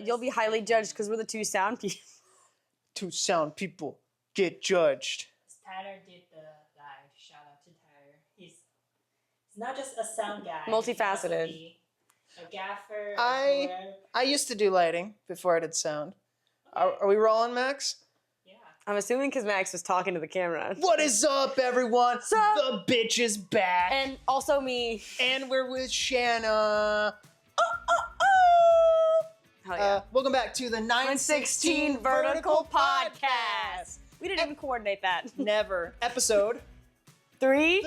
you'll be highly judged because we're the two sound people. Two sound people get judged. Tyler did the live. Shout out to Tyler. He's not just a sound guy. Multifaceted. He can also be a gaffer. I used to do lighting before I did sound. Okay. Are we rolling, Max? Yeah. I'm assuming because Max was talking to the camera. What is up, everyone? The bitch is back. And also me. And we're with Shanna. Hell yeah. Welcome back to the 916 Vertical Podcast. We didn't even coordinate that. Never. Episode. Three.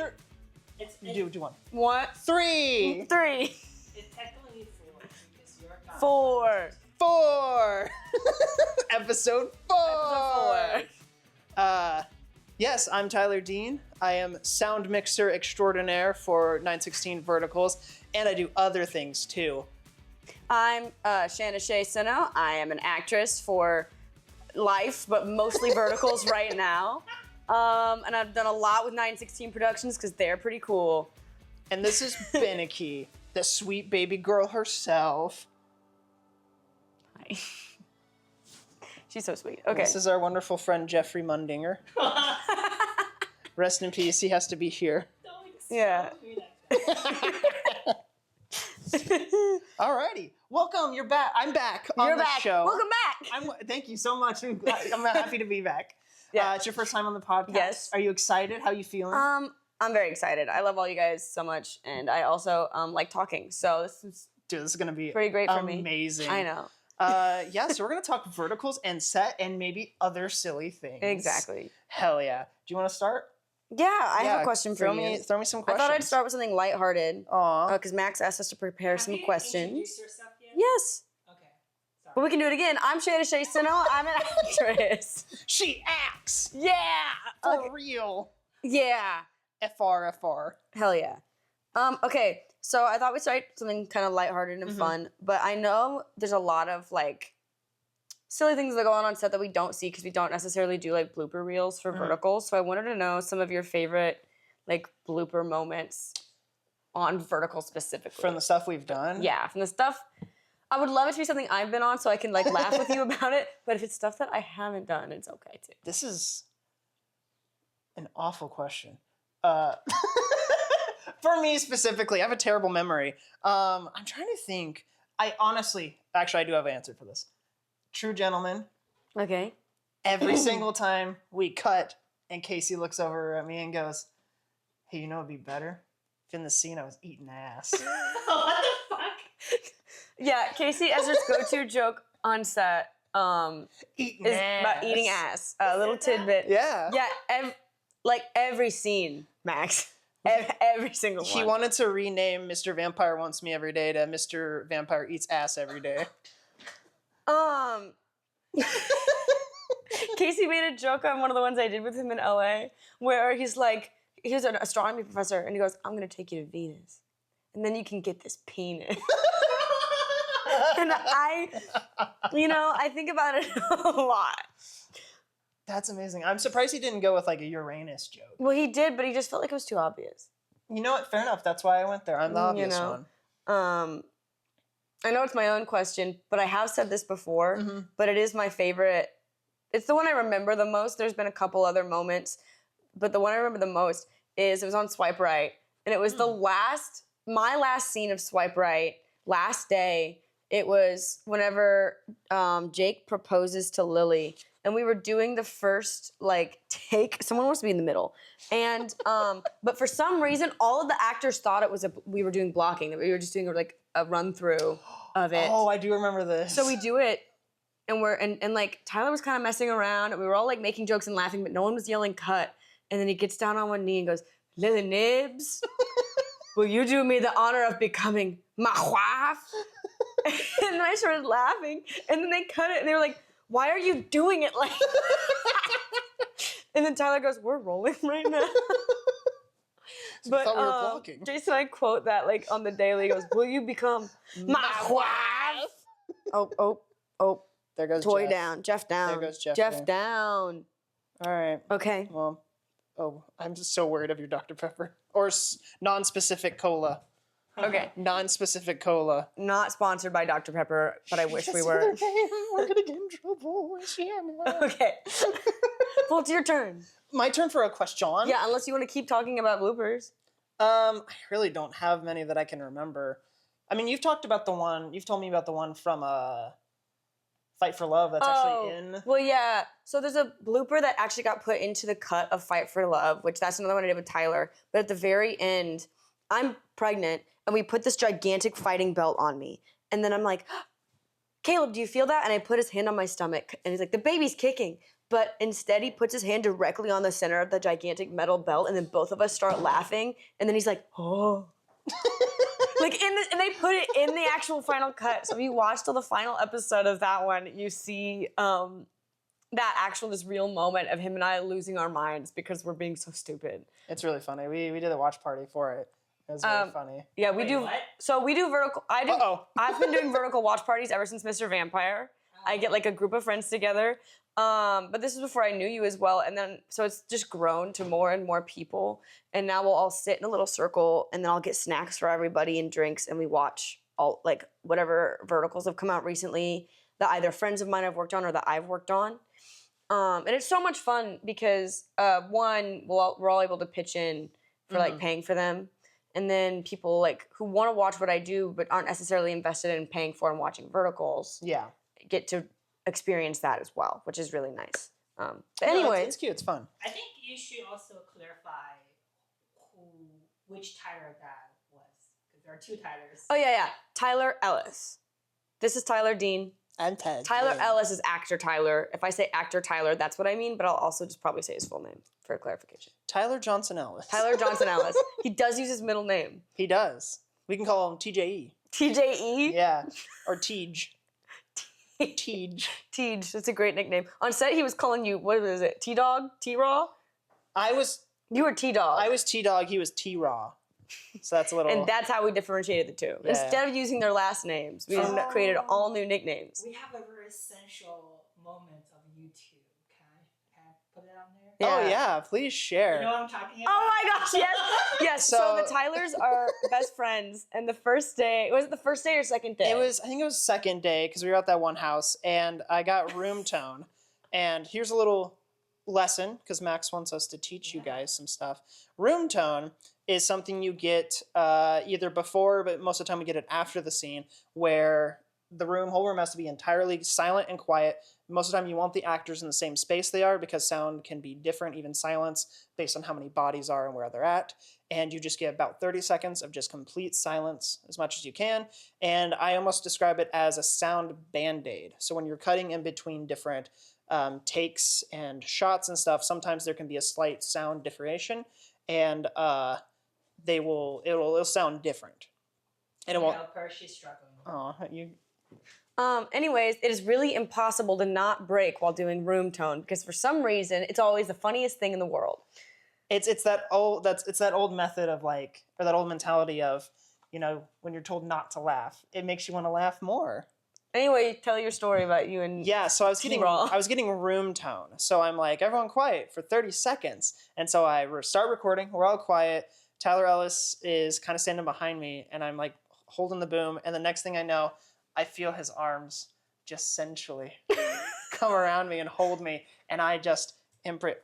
Do one. What? Three. It's technically 4 because you're gone. Four. Episode 4. Yes, I'm Tyler Dean. I am sound mixer extraordinaire for 916 Verticals, and I do other things too. I'm Shanna Sino. I am an actress for life, but mostly Verticals right now. And I've done a lot with 916 Productions because they're pretty cool. And this is Binnicky, the sweet baby girl herself. Hi. She's so sweet. Okay. This is our wonderful friend Jeffrey Mundinger. Rest in peace. He has to be here. Yeah. Alrighty. Welcome. You're back. I'm back on the show. Welcome back. Thank you so much. I'm happy to be back. Yeah. It's your first time on the podcast. Yes. Are you excited? How are you feeling? I'm very excited. I love all you guys so much, and I also like talking. So this is going to be pretty great for me. Amazing. I know. So we're going to talk verticals and set and maybe other silly things. Exactly. Hell yeah. Do you want to start? Yeah, I have a question for you. Throw me some questions. I thought I'd start with something lighthearted. Aw. Because Max asked us to prepare some questions. Introduce yourself yet? Yes. Okay. Sorry. But we can do it again. I'm Shanna Sino. I'm an actress. She acts. Yeah. For real. Yeah. FR. Hell yeah. Okay, so I thought we'd start something kind of lighthearted and fun, but I know there's a lot of like silly things that go on set that we don't see because we don't necessarily do like blooper reels for verticals. So I wanted to know some of your favorite like blooper moments on vertical specifically. From the stuff we've done? Yeah, from the stuff. I would love it to be something I've been on so I can like laugh with you about it, but if it's stuff that I haven't done, it's okay too. This is an awful question. For me specifically, I have a terrible memory. I'm trying to think. I do have an answer for this. True Gentleman. Okay. Every single time we cut and Casey looks over at me and goes, hey, you know what'd be better? If in the scene I was eating ass. What the fuck? Yeah, Casey Ezra's go-to joke on set Eating is ass. about eating ass. A little tidbit. Yeah. Yeah, every scene, Max. Every single one. He wanted to rename Mr. Vampire Wants Me Every Day to Mr. Vampire Eats Ass Every Day. Casey made a joke on one of the ones I did with him in LA where he's like, he was an astronomy professor and he goes, I'm going to take you to Venus and then you can get this penis. And I think about it a lot. That's amazing. I'm surprised he didn't go with like a Uranus joke. Well, he did, but he just felt like it was too obvious. You know what? Fair enough. That's why I went there. I'm the obvious one. I know it's my own question, but I have said this before, but it is my favorite. It's the one I remember the most. There's been a couple other moments, but the one I remember the most is it was on Swipe Right, and it was my last scene of Swipe Right, last day. It was whenever Jake proposes to Lily, and we were doing the first like take. Someone wants to be in the middle, and but for some reason, all of the actors thought it was we were doing blocking. That we were just doing like a run through of it. Oh, I do remember this. So we do it, and and like Tyler was kind of messing around, and we were all like making jokes and laughing, but no one was yelling cut. And then he gets down on one knee and goes, "Lily Nibs, will you do me the honor of becoming my wife?" And then I started laughing, and then they cut it, and they were like, "Why are you doing it like that?" And then Tyler goes, "We're rolling right now." I thought we were blocking. Jason and I quote that like on the daily. He goes, "Will you become my wife?" Oh. There goes Toy Jeff. down. Jeff down. There goes Jeff. Jeff down. All right. Okay. Well, I'm just so worried of your Dr. Pepper. Or non-specific cola. Okay. Non-specific cola. Not sponsored by Dr. Pepper, but I wish we Just were. the other day, we're gonna get in trouble with Shanna. Okay. Well, it's your turn. My turn for a question. Yeah, unless you want to keep talking about bloopers. I really don't have many that I can remember. I mean, you've told me about the one from Fight for Love that's actually in. Well, yeah. So there's a blooper that actually got put into the cut of Fight for Love, which that's another one I did with Tyler. But at the very end, I'm pregnant, and we put this gigantic fighting belt on me. And then I'm like, Caleb, do you feel that? And I put his hand on my stomach, and he's like, the baby's kicking. But instead, he puts his hand directly on the center of the gigantic metal belt, and then both of us start laughing. And then he's like, oh. And they put it in the actual final cut. So if you watch till the final episode of that one, you see this real moment of him and I losing our minds because we're being so stupid. It's really funny. We did a watch party for it. It was really funny. Yeah, we do. What? So we do vertical. Uh-oh. I've been doing vertical watch parties ever since Mr. Vampire. I get like a group of friends together. But this is before I knew you as well. And then, so it's just grown to more and more people. And now we'll all sit in a little circle, and then I'll get snacks for everybody and drinks, and we watch all, like, whatever verticals have come out recently that either friends of mine have worked on or that I've worked on. And it's so much fun because, one, we're all able to pitch in for, like, paying for them. And then people, like, who want to watch what I do but aren't necessarily invested in paying for and watching verticals get to experience that as well, which is really nice. But anyway, it's cute. It's fun. I think you should also clarify which Tyler that was, because there are two Tylers. Oh yeah. Tyler Ellis. This is Tyler Dean. I'm Ted. Tyler Ellis is actor Tyler. If I say actor Tyler, that's what I mean, but I'll also just probably say his full name for clarification. Tyler Johnson Ellis. Tyler Johnson Ellis. He does use his middle name. He does. We can call him TJE. TJE? Yeah. Or Tej. Tej. Tej. That's a great nickname. On set, he was calling you, what is it, T-Dog? T-Raw? You were T-Dog. I was T-Dog, he was T-Raw. So that's a little... And that's how we differentiated the two. Yeah. Instead of using their last names, we created all new nicknames. We have a very essential moment of YouTube. Can I put it on there? Yeah. Oh yeah, please share. You know what I'm talking about? Oh my gosh, yes. Yes, so So- the Tylers are best friends, and the first day, was it the first day or second day? I think it was second day, because we were at that one house, and I got room tone. And here's a little lesson, because Max wants us to teach you guys some stuff. Room tone is something you get either before, but most of the time we get it after the scene, where the whole room has to be entirely silent and quiet. Most of the time you want the actors in the same space they are, because sound can be different, even silence, based on how many bodies are and where they're at. And you just get about 30 seconds of just complete silence as much as you can. And I almost describe it as a sound band-aid. So when you're cutting in between different takes and shots and stuff, sometimes there can be a slight sound differentiation, and it'll sound different. And it won't. Help her, she's struggling. Oh, you. Anyways, it is really impossible to not break while doing room tone, because for some reason, it's always the funniest thing in the world. It's that old method of like, or that old mentality of, you know, when you're told not to laugh, it makes you want to laugh more. Anyway, tell your story about you and Yeah, so I was getting room tone. So I'm like, everyone quiet for 30 seconds. And so I start recording. We're all quiet. Tyler Ellis is kind of standing behind me, and I'm like holding the boom. And the next thing I know, I feel his arms just sensually come around me and hold me, and I just imprint.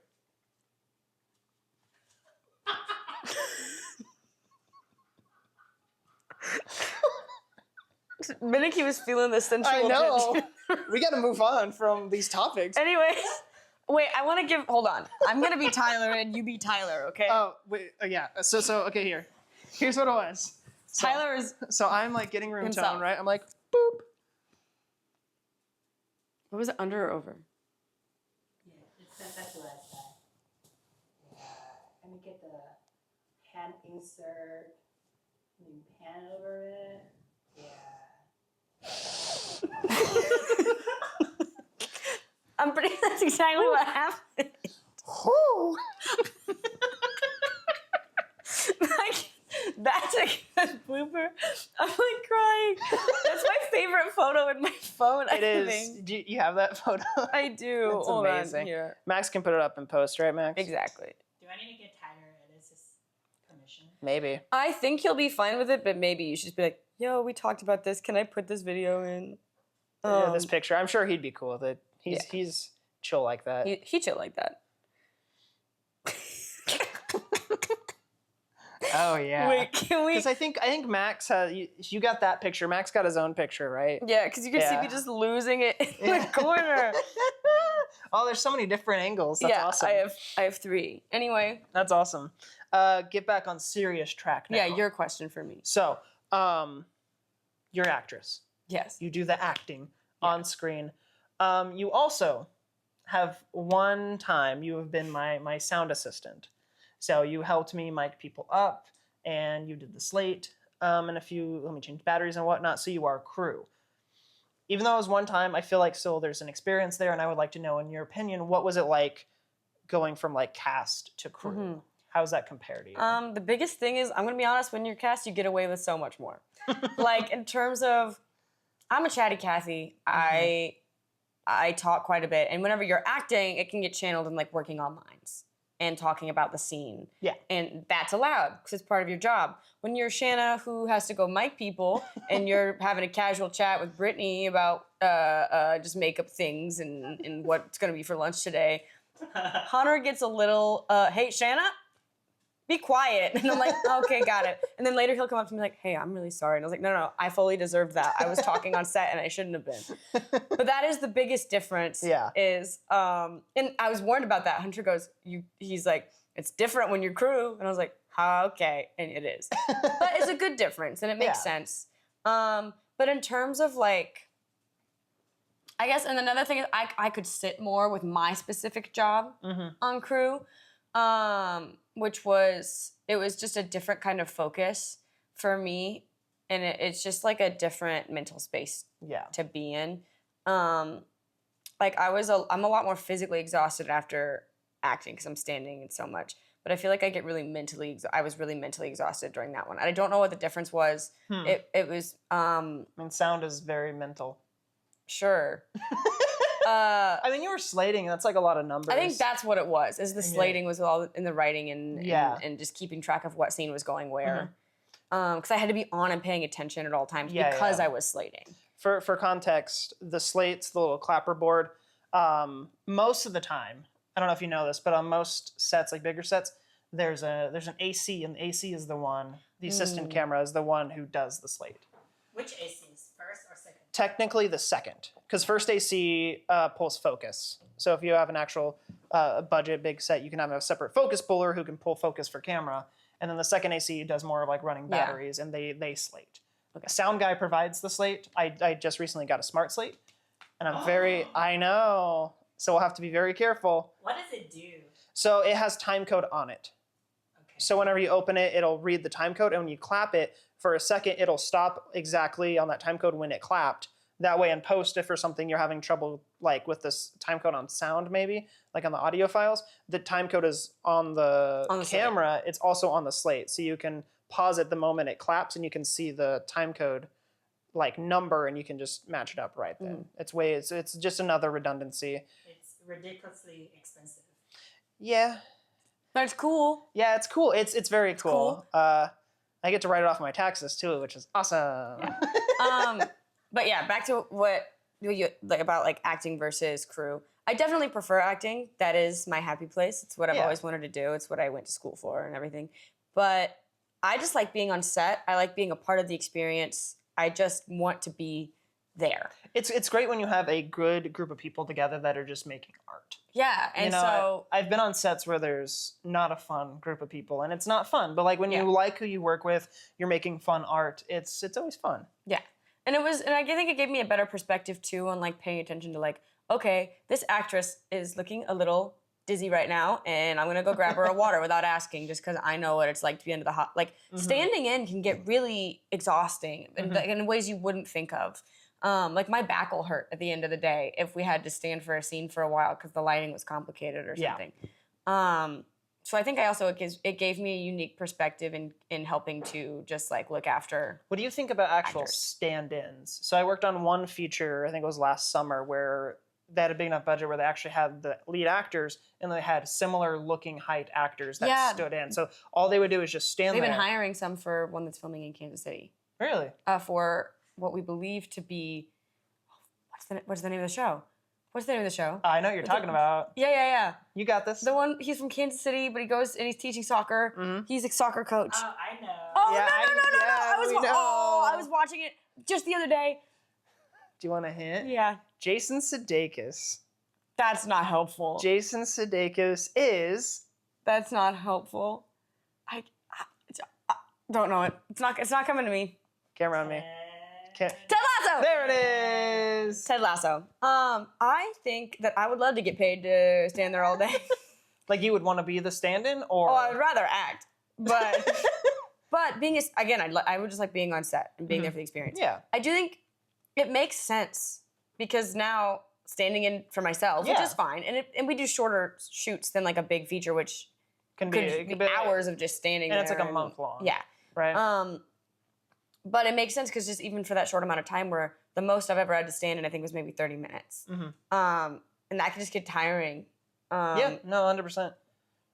Minnick was feeling the sensual I know. tension. We got to move on from these topics. Anyways, wait, I want to hold on. I'm going to be Tyler and you be Tyler, okay? Oh, wait. Yeah. So okay, here. Here's what it was. So, Tyler is... So I'm like getting room himself. tone, right? I'm like, boop. What was it, under or over? Yeah, that's what I said. Yeah. Let me get the hand insert. Let me pan over it. Yeah. I'm pretty... That's exactly what happened. Whoo! Like, that's a good blooper. I'm like crying. That's my favorite photo in my phone. It is. Do you have that photo? I do. It's Hold amazing. on here. Max can put it up in post, right, Max? Exactly. Do I need to get Tyler Ellis's permission? Maybe. I think he'll be fine with it, but maybe you should just be like, yo, we talked about this. Can I put this video in? This picture. I'm sure he'd be cool with it. He's chill like that. He chill like that. Oh yeah. Wait, can we? Because I think Max has you got that picture. Max got his own picture, right? Yeah, because you can see me just losing it in the corner. Oh, there's so many different angles. That's awesome. I have 3. Anyway. That's awesome. Get back on serious track now. Yeah, your question for me. So, you're an actress. Yes. You do the acting on screen. You also have one time you have been my sound assistant. So you helped me mic people up, and you did the slate, and a few, let me change batteries and whatnot, so you are crew. Even though it was one time, I feel like still there's an experience there, and I would like to know, in your opinion, what was it like going from like cast to crew? Mm-hmm. How does that compare to you? The biggest thing is, I'm going to be honest, when you're cast, you get away with so much more. Like, in terms of, I'm a chatty Cathy. Mm-hmm. I talk quite a bit, and whenever you're acting, it can get channeled in like working on lines and talking about the scene. Yeah. And that's allowed because it's part of your job. When you're Shanna who has to go mic people and you're having a casual chat with Brittany about just makeup things and what's going to be for lunch today, Hunter gets a little, hey, Shanna, be quiet. And I'm like, okay, got it. And then later he'll come up to me like, hey, I'm really sorry. And I was like, no, I fully deserved that. I was talking on set and I shouldn't have been. But that is the biggest difference. Yeah. Is, and I was warned about that. Hunter goes, he's like, it's different when you're crew. And I was like, okay. And it is. But it's a good difference and it makes sense. But in terms of like, I guess, and another thing is I could sit more with my specific job on crew. Which was just a different kind of focus for me, and it's just like a different mental space to be in. Like I'm a lot more physically exhausted after acting because I'm standing and so much, but I feel like I get really I was really mentally exhausted during that one. And I don't know what the difference was. It was. I mean, sound is very mental. Sure. I mean, you were slating. That's like a lot of numbers. I think that's what it was. Is the slating was all in the writing and just keeping track of what scene was going where. Because I had to be on and paying attention at all times because I was slating. For context, the slate's the little clapper board. Most of the time, I don't know if you know this, but on most sets, like bigger sets, there's an AC, and the AC is the one. The assistant camera is the one who does the slate. Which AC is first or second? Technically the second, because first AC pulls focus. So if you have an actual budget big set, you can have a separate focus puller who can pull focus for camera, and then the second AC does more of like running batteries, and they slate. Okay. A sound guy provides the slate. I just recently got a smart slate, and I know, so we'll have to be very careful. What does it do? So it has time code on it. Okay. So whenever you open it, it'll read the time code, and when you clap it, for a second, it'll stop exactly on that time code when it clapped. That way in post, if for something you're having trouble like with this time code on sound maybe, like on the audio files, the time code is on the camera, it's also on the slate. So you can pause it the moment it claps and you can see the time code like number and you can just match it up right then. It's just another redundancy. It's ridiculously expensive. Yeah. But it's cool. Yeah, it's cool. It's very cool. I get to write it off my taxes too, which is awesome. But yeah, back to what you like about like acting versus crew. I definitely prefer acting. That is my happy place. It's what I've always wanted to do. It's what I went to school for and everything. But I just like being on set. I like being a part of the experience. I just want to be there. It's great when you have a good group of people together that are just making art. Yeah, and so I've been on sets where there's not a fun group of people, and it's not fun. But like when you like who you work with, you're making fun art. It's always fun. Yeah, and I think it gave me a better perspective too on like paying attention to like, okay, this actress is looking a little dizzy right now, and I'm gonna go grab her a water without asking, just because I know what it's like to be under the hot. Like standing in can get really exhausting in ways you wouldn't think of. Like my back will hurt at the end of the day if we had to stand for a scene for a while because the lighting was complicated or something. So I think it gave me a unique perspective in helping to just like look after. What do you think about actual stand-ins? So I worked on one feature, I think it was last summer, where they had a big enough budget where they actually had the lead actors and they had similar looking height actors that stood in. So all they would do is just stand They've there. been hiring some for one that's filming in Kansas City. Really? For what we believe to be, what's the name of the show? What's the name of the show? I know what you're talking about. Yeah. You got this. The one, he's from Kansas City, but he goes and he's teaching soccer. Mhm. He's a soccer coach. Oh, I know. Oh, Yeah, no. I was watching it just the other day. Do you want a hint? Yeah. Jason Sudeikis. That's not helpful. Jason Sudeikis is... That's not helpful. I don't know it. It's not coming to me. Camera on me. Ted Lasso! There it is! Ted Lasso. I think that I would love to get paid to stand there all day. Like you would want to be the stand-in, or... Oh, I would rather act. But being, I would just like being on set and being there for the experience. Yeah. I do think it makes sense because now standing in for myself, which is fine, and we do shorter shoots than like a big feature, which could be hours of just standing there. And it's like a month long. Yeah. Right. But it makes sense because just even for that short amount of time where the most I've ever had to stand in, I think was maybe 30 minutes. Mm-hmm. And that can just get tiring. Yeah, no, 100%.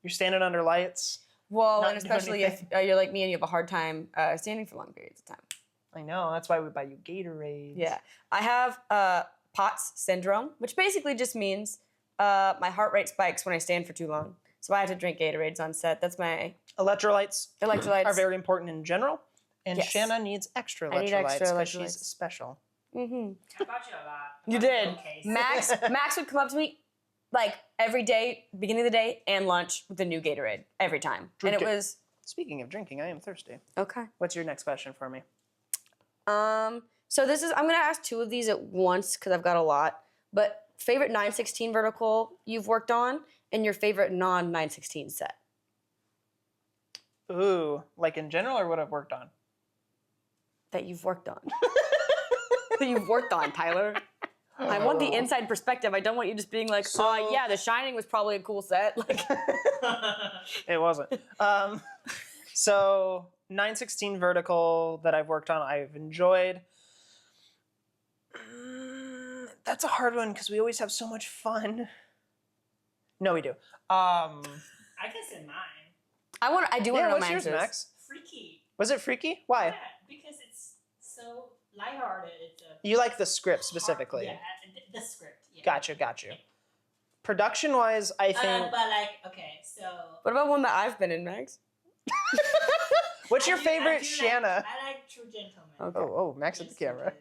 You're standing under lights. Well, not and especially if you're like me and you have a hard time standing for long periods of time. I know, that's why we buy you Gatorades. Yeah. I have POTS syndrome, which basically just means my heart rate spikes when I stand for too long. So I have to drink Gatorades on set. That's my... Electrolytes are very important in general. And Yes. Shanna needs extra I need electrolytes extra because she's electrolytes. special. Mm-hmm. I bought you a lot. You did. Okay. Max would come up to me like every day, beginning of the day and lunch with a new Gatorade every time. Drink and it it. was... Speaking of drinking, I am thirsty. Okay. What's your next question for me? So this is, I'm going to ask two of these at once because I've got a lot. But favorite 9/16 vertical you've worked on and your favorite non-9/16 set? Ooh, like in general or what I've worked on? That you've worked on. That you've worked on, Tyler. I want the inside perspective. I don't want you just being like, yeah, The Shining was probably a cool set. Like, It wasn't. So 9/16 vertical that I've worked on, I've enjoyed. That's a hard one because we always have so much fun. No, we do. I can say mine. I do want to know what's yours, Max's. Max? Freaky. Was it freaky? Why? Yeah, because it's so lighthearted. It's a You like the script specifically. Yeah, the script. Yeah. Got you. Production-wise, I think... But like, okay, so... What about one that I've been in, Max? What's your favorite I do Shanna? I like True Gentleman. Okay. Oh, Max at the Just camera.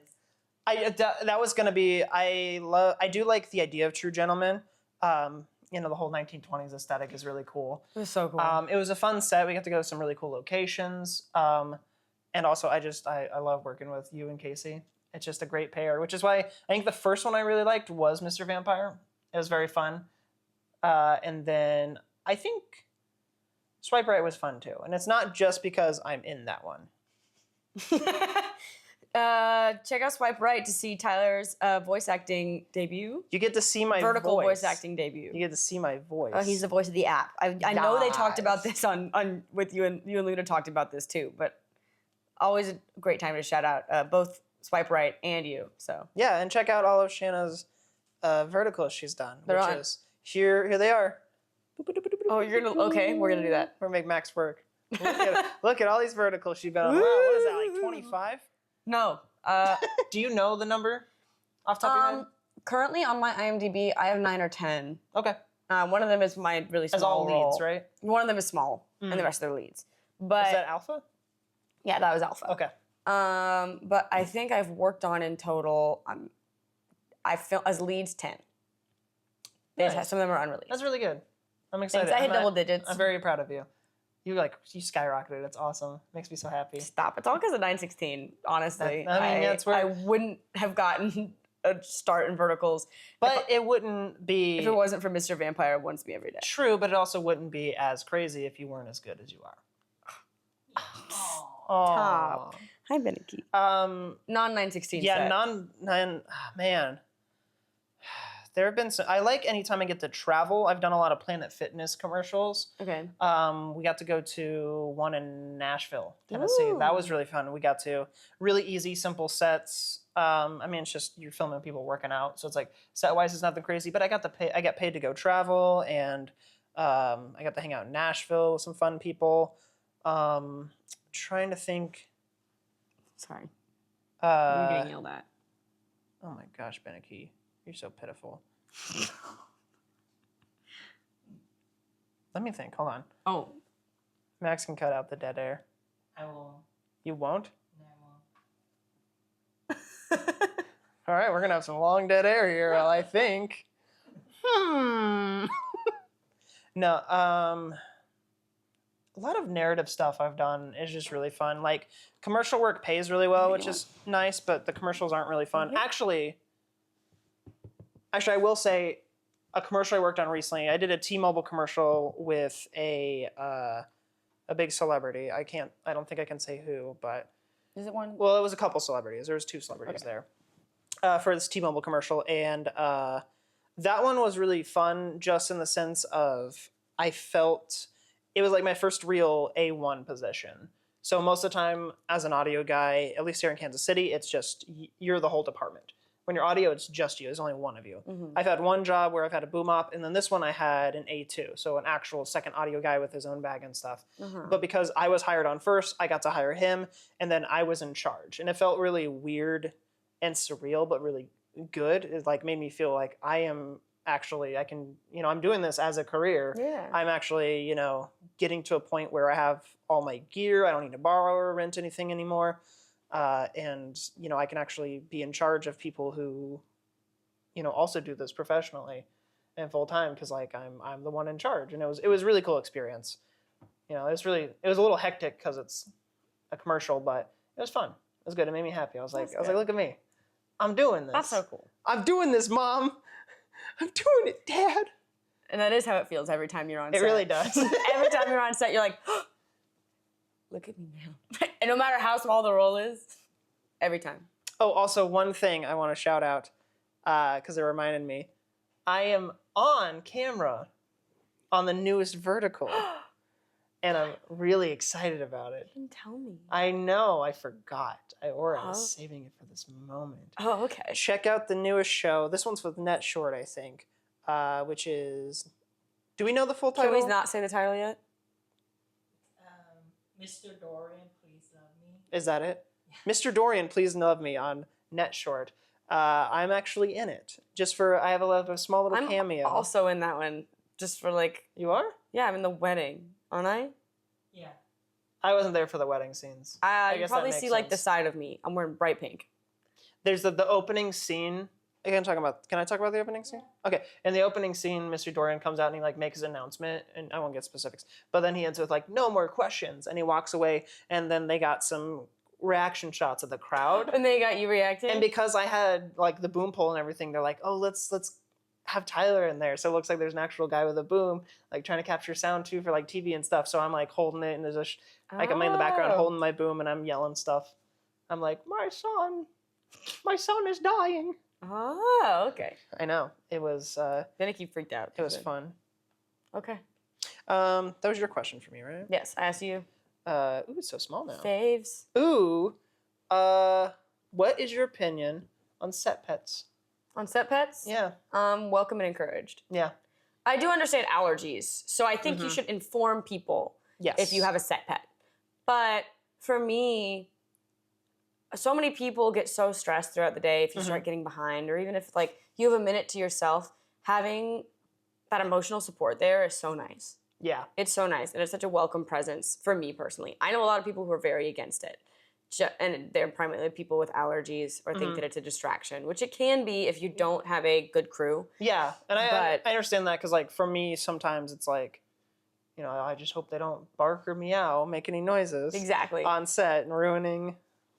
because- That was gonna be... I do like the idea of True Gentleman. The whole 1920s aesthetic is really cool. It was so cool. It was a fun set. We got to go to some really cool locations. And also, I love working with you and Casey. It's just a great pair, which is why I think the first one I really liked was Mr. Vampire. It was very fun. And then I think Swipe Right was fun too. And it's not just because I'm in that one. Check out Swipe Right to see Tyler's voice acting debut. You get to see my Vertical voice voice. acting debut. You get to see my voice. Oh, he's the voice of the app. I know they talked about Yes. this on with you and Luna talked about this too, but always a great time to shout out both Swipe Right and you. So Yeah, and check out all of Shanna's verticals she's done, They're which on. is here they are. oh, you're gonna we're gonna do that. We're gonna make Max work. Look at all these verticals she's been on. Wow, what is that, like 25? No, Do you know the number off the top of your head? currently on my IMDb I have 9 or 10. Okay. One of them is my really small As all role. leads, right? One of them is small, and the rest of them are leads. But Is that alpha? yeah, that was Alpha. Okay. But I think I've worked on in total. I feel as leads 10. Nice. Some of them are unreleased. That's really good. I'm excited. I hit I'm double digits. I'm very proud of you. You skyrocketed. It's awesome. Makes me so happy. Stop. It's all because of 9/16. Honestly, that's where I wouldn't have gotten a start in verticals. But it wouldn't be If it wasn't for Mr. Vampire, it wants me every day. true, but it also wouldn't be as crazy if you weren't as good as you are. Aw. Oh. Hi, Beneki. Non 9/16. Yeah, set. man. There have been some, I like anytime I get to travel. I've done a lot of Planet Fitness commercials. Okay. We got to go to one in Nashville, Tennessee. Ooh. That was really fun. We got to really easy, simple sets. I mean, it's just you're filming people working out, so it's like set wise, it's nothing crazy. But I got paid to go travel, and I got to hang out in Nashville with some fun people. Trying to think. Sorry. I'm Uh, getting yelled at. oh my gosh, Beneke, you're so pitiful. Let me think. Hold on. Oh. Max can cut out the dead air. I will. You won't? No, I won't. All right, we're gonna have some long dead air here, I think. No, a lot of narrative stuff I've done is just really fun. Like commercial work pays really well, which is nice, but the commercials aren't really fun. Actually, I will say a commercial I worked on recently. I did a T-Mobile commercial with a big celebrity. I don't think I can say who, but Is it one? well, it was a couple celebrities. There was 2 celebrities there for this T-Mobile commercial, and that one was really fun, just in the sense of I felt it was like my first real A1 position. So most of the time, as an audio guy, at least here in Kansas City, it's just you're the whole department. When you're audio, it's just you. There's only one of you. Mm-hmm. I've had one job where I've had a boom op, and then this one I had an A2, so an actual second audio guy with his own bag and stuff. Mm-hmm. But because I was hired on first, I got to hire him, and then I was in charge. And it felt really weird and surreal, but really good. It like made me feel like I am actually, I can, I'm doing this as a career. Yeah. I'm actually, getting to a point where I have all my gear. I don't need to borrow or rent anything anymore. And I can actually be in charge of people who, also do this professionally and full time, because like I'm the one in charge, and it was a really cool experience. It was a little hectic because it's a commercial, but it was fun. It was good. It made me happy. I was like, look at me, I'm doing this. That's so cool. I'm doing this, Mom. I'm doing it, Dad. And that is how it feels every time you're on set. It really does. Every time you're on set, you're like, oh, look at me now. And no matter how small the role is, every time. Oh, also one thing I want to shout out, because it reminded me, I am on camera on the newest Vertical, and I'm really excited about it. You didn't tell me. I know, I forgot. I was saving it for this moment. Oh, okay. Check out the newest show. This one's with Net Short, I think, which is... Do we know the full title? Can we not say the title yet? Mr. Dorian, please love me. Is that it? Mr. Dorian, please love me on Net Short. I'm actually in it. I have a small little cameo. I'm also in that one, just for like... You are? Yeah, I'm in the wedding, aren't I? Yeah. I wasn't there for the wedding scenes. You probably see like the side of me. I'm wearing bright pink. There's the opening scene. Can I talk about the opening scene? Okay. In the opening scene, Mr. Dorian comes out and he like makes an announcement, and I won't get specifics, but then he ends with like, no more questions, and he walks away, and then they got some reaction shots of the crowd. And they got you reacting? And because I had like the boom pole and everything, they're like, oh, let's have Tyler in there. So it looks like there's an actual guy with a boom, like trying to capture sound too for like TV and stuff. So I'm like holding it, and there's like I'm in the background holding my boom, and I'm yelling stuff. I'm like, my son is dying. Oh, okay. I know. It was Beneke freaked out. it was fun. Okay. That was your question for me, right? Yes, I asked you. Ooh, it's so small now. Faves. Ooh, what is your opinion on set pets? On set pets? Yeah. Welcome and encouraged. Yeah. I do understand allergies, so I think you should inform people if you have a set pet. But for me, so many people get so stressed throughout the day if you start getting behind, or even if like you have a minute to yourself, having that emotional support there is so nice. Yeah. It's so nice, and it's such a welcome presence for me personally. I know a lot of people who are very against it, and they're primarily people with allergies or think that it's a distraction, which it can be if you don't have a good crew. Yeah, and I understand that, because like for me, sometimes it's like, I just hope they don't bark or meow, make any noises on set and ruining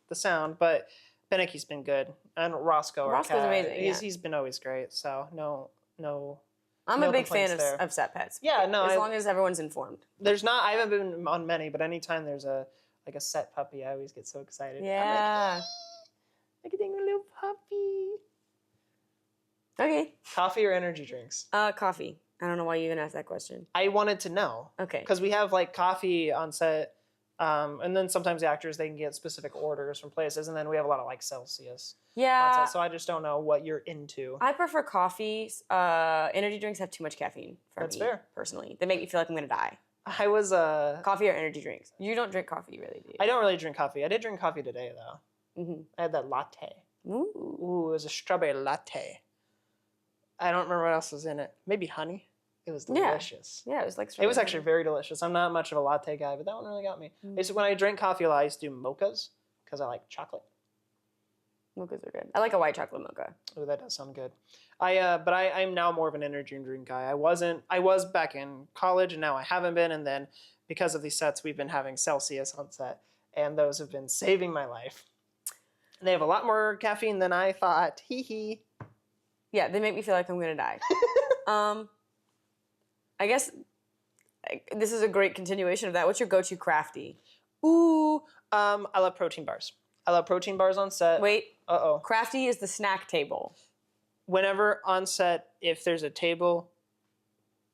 the sound. But Beneke's been good, and Roscoe's amazing. He's been always great. So no. I'm a big fan of set pets. Yeah, no. As long as everyone's informed. I haven't been on many, but anytime there's a set puppy, I always get so excited. Yeah. I'm like, look at a little puppy. Okay. Coffee or energy drinks? Coffee. I don't know why you even asked that question. I wanted to know. Okay. Because we have like coffee on set And then sometimes the actors, they can get specific orders from places, and then we have a lot of like Celsius. Yeah. So I just don't know what you're into. I prefer coffee. Energy drinks have too much caffeine for That's me, fair. personally. They make me feel like I'm going to die. I was Coffee or energy drinks? You don't drink coffee, really, do you? I don't really drink coffee. I did drink coffee today though. Mm-hmm. I had that latte. Ooh. Ooh, it was a strawberry latte. I don't remember what else was in it. Maybe honey. It was delicious. Yeah, it was like It was strawberry. actually very delicious. I'm not much of a latte guy, but that one really got me. Mm. Basically, when I drink coffee a lot, I used to do mochas because I like chocolate. Mochas are good. I like a white chocolate mocha. Oh, that does sound good. I'm now more of an energy drink guy. I was back in college, and now I haven't been. And then because of these sets, we've been having Celsius on set, and those have been saving my life. They have a lot more caffeine than I thought. Hee hee. Yeah, they make me feel like I'm gonna die. I guess this is a great continuation of that. What's your go-to crafty? Ooh, I love protein bars. I love protein bars on set. Wait, Uh-oh. crafty is the snack table. Whenever on set, if there's a table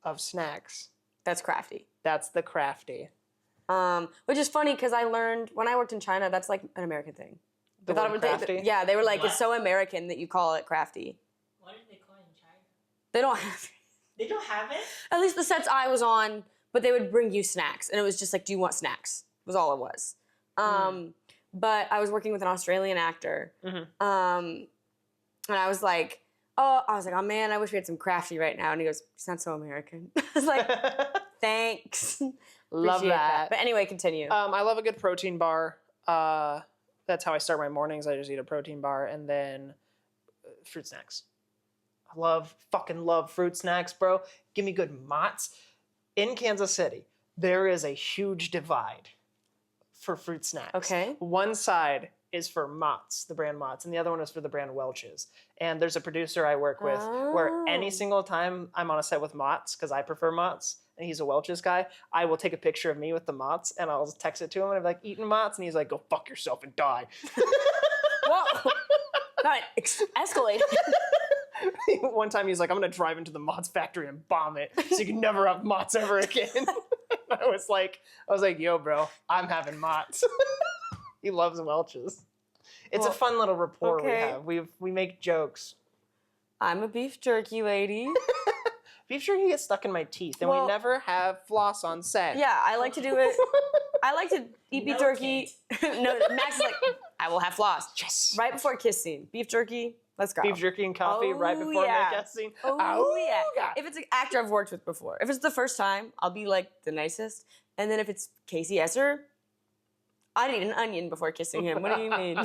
of snacks, That's crafty. that's the crafty. Which is funny because I learned when I worked in China, that's like an American thing. The They thought word it crafty? yeah, they were like, What? it's so American that you call it crafty. What did they call it in China? They don't have They don't have it? at least the sets I was on, but they would bring you snacks. And it was just like, do you want snacks? Was all it was. But I was working with an Australian actor. Mhm. And I was like, oh man, I wish we had some crafty right now. And he goes, it's not so American. I was like, thanks. Love Appreciate that. But anyway, continue. I love a good protein bar. That's how I start my mornings. I just eat a protein bar and then fruit snacks. I fucking love fruit snacks, bro. Give me good Mott's. In Kansas City, there is a huge divide for fruit snacks. Okay. One side is for Mott's, the brand Mott's, and the other one is for the brand Welch's. And there's a producer I work with where any Oh. single time I'm on a set with Mott's, because I prefer Mott's, and he's a Welch's guy, I will take a picture of me with the Mott's and I'll text it to him and I'm like, eating Mott's? And he's like, go fuck yourself and die. Whoa. Not escalate. One time he's like, I'm gonna drive into the Mott's factory and bomb it so you can never have Mott's ever again. I was like, yo, bro, I'm having Mott's. He loves Welch's. It's a Well, fun little rapport okay. we have. We make jokes. I'm a beef jerky lady. Beef jerky gets stuck in my teeth, and Well- we never have floss on set. Yeah, I like to do it. I like to eat beef No jerky. No, Max is like, I will have floss. Yes. Right before kiss scene. Beef jerky, let's go. Beef jerky and coffee right Oh, before yeah. make scene. Oh, yeah. God. If it's an actor I've worked with before. If it's the first time, I'll be like the nicest. And then if it's Casey Esser, I'd eat an onion before kissing him. What do you mean?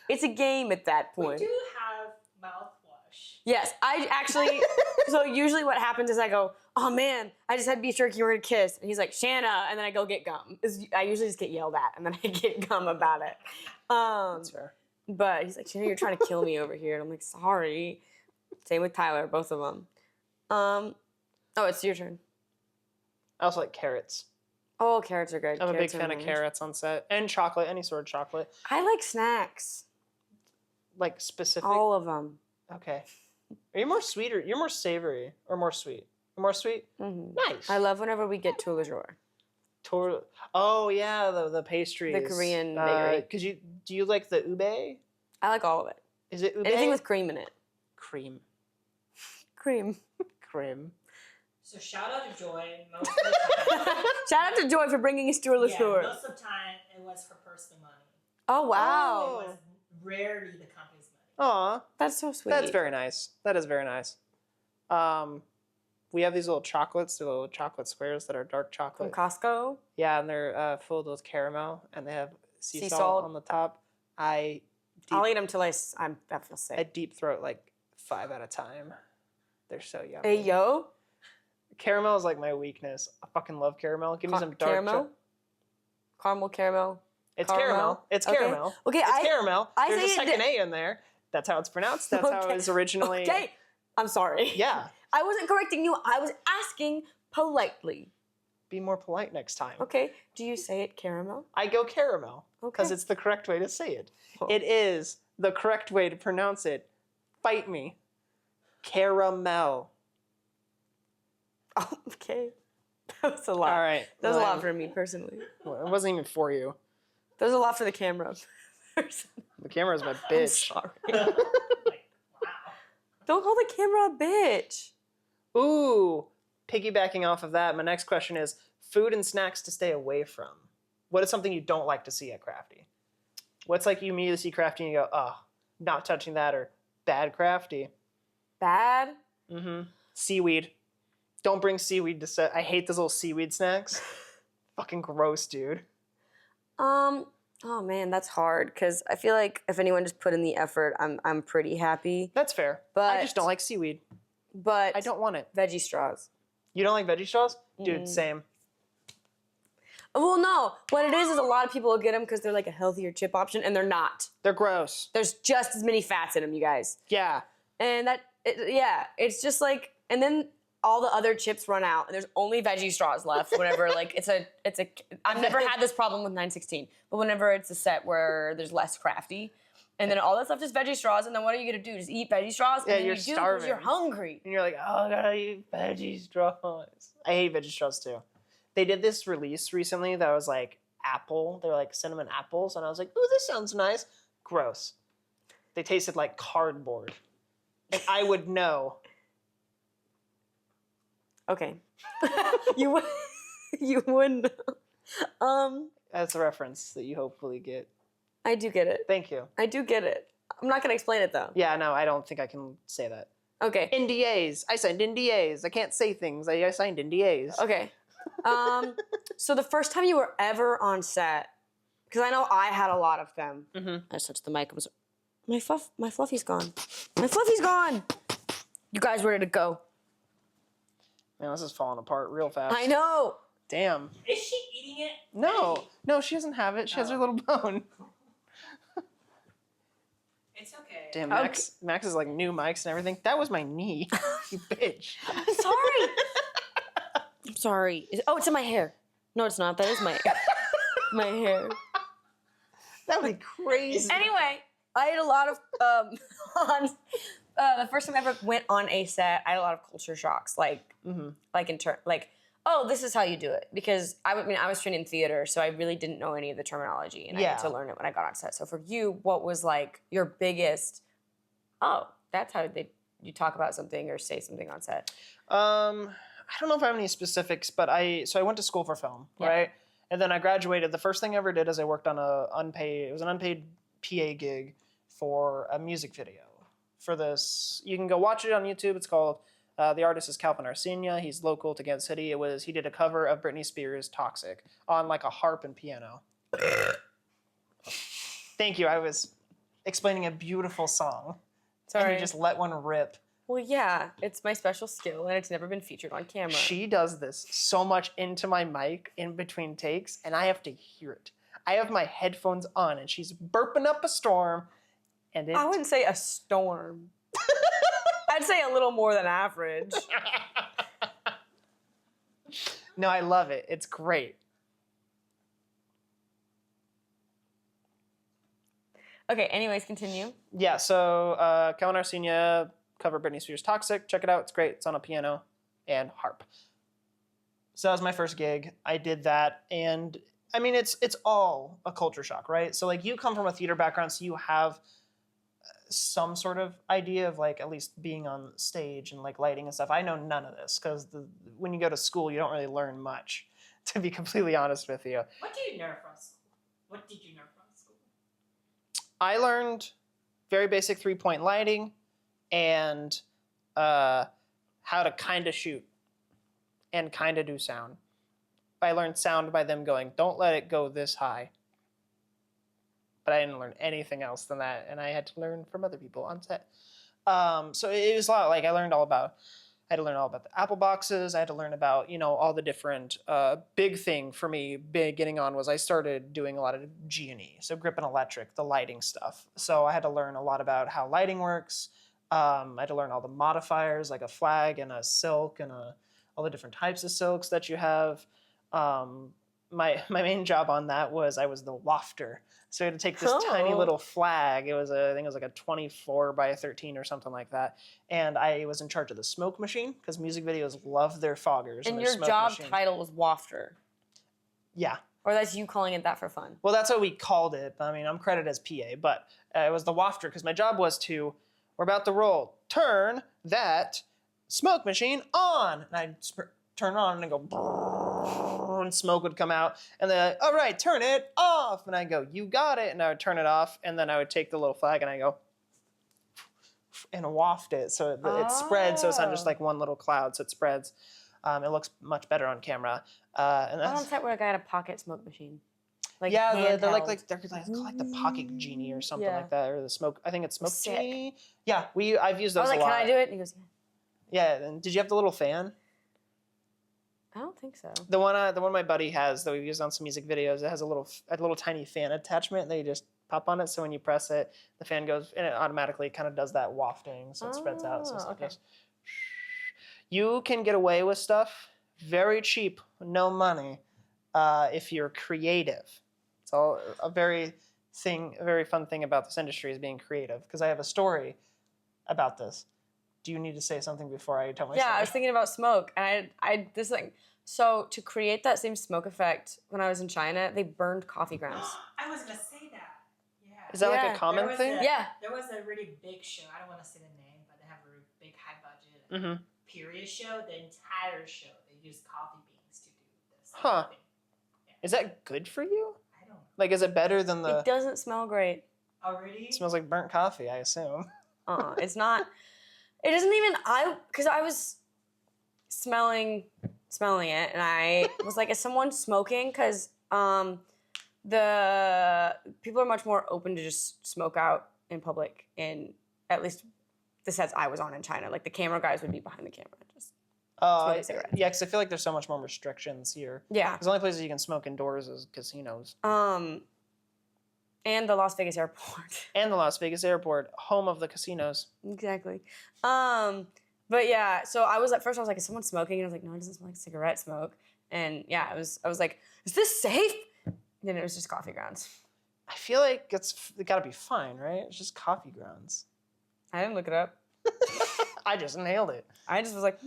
It's a game at that We point. do have mouthwash. Yes, I actually. So usually what happens is I go, oh man, I just had beef jerky, we're gonna kiss. And he's like, Shanna, and then I go get gum. I usually just get yelled at, and then I get gum about it. That's fair. But he's like, Shanna, you're trying to kill me over here. And I'm like, sorry. Same with Tyler, both of them. Oh, it's your turn. I also like carrots. Oh, carrots are good. I'm a big Carrots are fan of nice. carrots on set. And chocolate, any sort of chocolate. I like snacks. Like specific. All of them. Okay. Are you more sweet or you're more savory or more sweet? You're more sweet? Mhm. Nice. I love whenever we get tour de jour. Oh yeah, the pastries. The Korean bakery. Do you like the ube? I like all of it. Is it ube? Anything with cream in it. cream. Cream. Cream. So shout out to Joy. Most of the time, Shout out to Joy for bringing us to a yeah, tour. most of the time it was her personal money. Oh, wow. It was rarely the company's money. Aw, That's so sweet. that's very nice. That is very nice. We have these little chocolates, the little chocolate squares that are dark From chocolate. Costco. Yeah, and they're filled with caramel, and they have sea Sea salt salt. on the top. I I'll eat them till I feel I sick. deep throat like 5 at a time. They're so yummy. Hey, yo. Caramel is like my weakness. I fucking love caramel. Give me some dark caramel? Caramel caramel. It's Caramel? caramel. It's Okay. caramel. Okay, It's caramel. I There's a say it second A in there. That's how it's pronounced. That's how it Okay. was originally. Okay. I'm sorry. Yeah. I wasn't correcting you. I was asking politely. Be more polite next time. Okay. Do you say it caramel? I go caramel because Okay. it's the correct way to say it. Cool. It is the correct way to pronounce it. Fight me. Caramel. Oh, okay. That was a lot. All right. That was a lot for me personally. Well, it wasn't even for you. That was a lot for the camera. The camera's my I'm bitch. sorry. Wow. Don't call the camera a bitch. Ooh, piggybacking off of that, my next question is food and snacks to stay away from. What is something you don't like to see at Crafty? What's like you immediately see Crafty and you go, oh, not touching that, or bad Crafty? Bad? Seaweed. Don't bring seaweed to set. I hate those little seaweed snacks. Fucking gross, dude. Oh man, that's hard because I feel like if anyone just put in the effort, I'm pretty happy. That's fair. But I just don't like seaweed. But I don't want it. veggie straws. You don't like veggie straws? Dude, same. Well, no. What it is a lot of people will get them because they're like a healthier chip option, and they're not. They're gross. There's just as many fats in them, you guys. Yeah. And it's just like, and then all the other chips run out, and there's only veggie straws left. Whenever like it's a, I've never had this problem with 916, but whenever it's a set where there's less Crafty, and then all that's left is veggie straws, and then what are you gonna do? Just eat veggie straws? Yeah, and then you're you do starving. because you're hungry. And you're like, oh, I gotta eat veggie straws. I hate veggie straws too. They did this release recently that was like apple. They were like cinnamon apples, and I was like, ooh, this sounds nice. Gross. They tasted like cardboard. And I would know. Okay. you wouldn't. That's a reference that you hopefully get. I do get it. Thank you. I do get it. I'm not gonna explain it though. Yeah, no, I don't think I can say that. Okay. NDAs. I signed NDAs. I can't say things. I signed NDAs. Okay. So the first time you were ever on set, because I know I had a lot of them. I just touched the mic. My fluffy's gone. My fluffy's gone. You guys, where did it go? Man, this is falling apart real fast. I know. Damn. Is she eating it? No, she doesn't have it. She has her little bone. It's okay. Damn, Max is like new mics and everything. That was my knee. You bitch. I'm sorry. I'm sorry. It's in my hair. No, it's not. That is my my hair. That would be crazy. Anyway, I had a lot of on the first time I ever went on a set. I had a lot of culture shocks, like oh, this is how you do it. Because I was trained in theater, so I really didn't know any of the terminology, and I had to learn it when I got on set. So for you, what was like your biggest? Oh, that's how you talk about something or say something on set. I don't know if I have any specifics, but I went to school for film, right? And then I graduated. The first thing I ever did is I worked on an unpaid PA gig for a music video. For this, you can go watch it on YouTube. It's called, the artist is Calvin Arsenia. He's local to Kansas City. He did a cover of Britney Spears' Toxic on like a harp and piano. Thank you. I was explaining a beautiful song. Sorry. And you just let one rip. Well, yeah, it's my special skill, and it's never been featured on camera. She does this so much into my mic in between takes, and I have to hear it. I have my headphones on, and she's burping up a storm, and I wouldn't say a storm. I'd say a little more than average. No, I love it. It's great. Okay, anyways, continue. Yeah, so Calvin Arsenia cover Britney Spears' Toxic. Check it out. It's great. It's on a piano and harp. So that was my first gig. I did that, and I mean, it's all a culture shock, right? So like you come from a theater background, so you have some sort of idea of like at least being on stage and like lighting and stuff. I know none of this because when you go to school, you don't really learn much, to be completely honest with you. What did you learn from school? What did you learn from school? I learned very basic 3-point lighting and how to kind of shoot and kind of do sound. I learned sound by them going, don't let it go this high. But I didn't learn anything else than that, and I had to learn from other people on set. So it was a lot. Like I had to learn all about the Apple boxes. I had to learn about all the different. Big thing for me getting on was I started doing a lot of G&E, so grip and electric, the lighting stuff. So I had to learn a lot about how lighting works. I had to learn all the modifiers, like a flag and a silk and all the different types of silks that you have. my main job on that was I was the wafter. So I had to take this tiny little flag. It was I think it was like a 24 by 13 or something like that. And I was in charge of the smoke machine because music videos love their foggers. And their your smoke job machine. title was wafter. Yeah. Or that's you calling it that for fun? Well, that's what we called it. I mean, I'm credited as PA, but it was the wafter because my job was to, we're about to roll, turn that smoke machine on. And I'd turn it on and go, brrr, and smoke would come out. And then, all right, turn it off. And I'd go, you got it. And I would turn it off. And then I would take the little flag and I go, and waft it. So it spreads. So it's not just like one little cloud. So it spreads. It looks much better on camera. And I'm on that's, set where a guy had a pocket smoke machine. Like yeah, they're handheld. they're like the pocket genie or something Yeah. like that, or the smoke. I think it's smoke Sick. genie. Yeah, I've used I those was like, a lot. can I do it? And he goes, yeah. Yeah, and did you have the little fan? I don't think so. The one my buddy has that we've used on some music videos. It has a little tiny fan attachment that you just pop on it. So when you press it, the fan goes and it automatically kind of does that wafting, so it spreads out. So it's like this. You can get away with stuff very cheap, no money, if you're creative. It's all a very fun thing about this industry is being creative. Because I have a story about this. Do you need to say something before I tell my story? Yeah, I was thinking about smoke, and I this thing. So to create that same smoke effect, when I was in China, they burned coffee grounds. I was gonna say that. Yeah. Is that like Yeah. a common There was thing? Yeah. There was a really big show. I don't want to say the name, but they have a really big, high budget Mm-hmm. period show. The entire show, they use coffee beans to do this. Huh. Thing. Is that good for you? I don't know. Like, is it better than the? It doesn't smell great. Already? It smells like burnt coffee, I assume. It's not. It doesn't even. Because I was smelling it, and I was like, "Is someone smoking?" Because the people are much more open to just smoke out in public. In at least the sets I was on in China, like the camera guys would be behind the camera, just smoking cigarettes. Yeah, because I feel like there's so much more restrictions here. Yeah. Because the only places you can smoke indoors is casinos. And the Las Vegas airport. And the Las Vegas airport, home of the casinos. Exactly. But yeah, so I was at first I was like, is someone smoking? And I was like, no, it doesn't smell like cigarette smoke. And yeah, I was like, is this safe? And then it was just coffee grounds. I feel like it gotta be fine, right? It's just coffee grounds. I didn't look it up. I just nailed it. I just was like,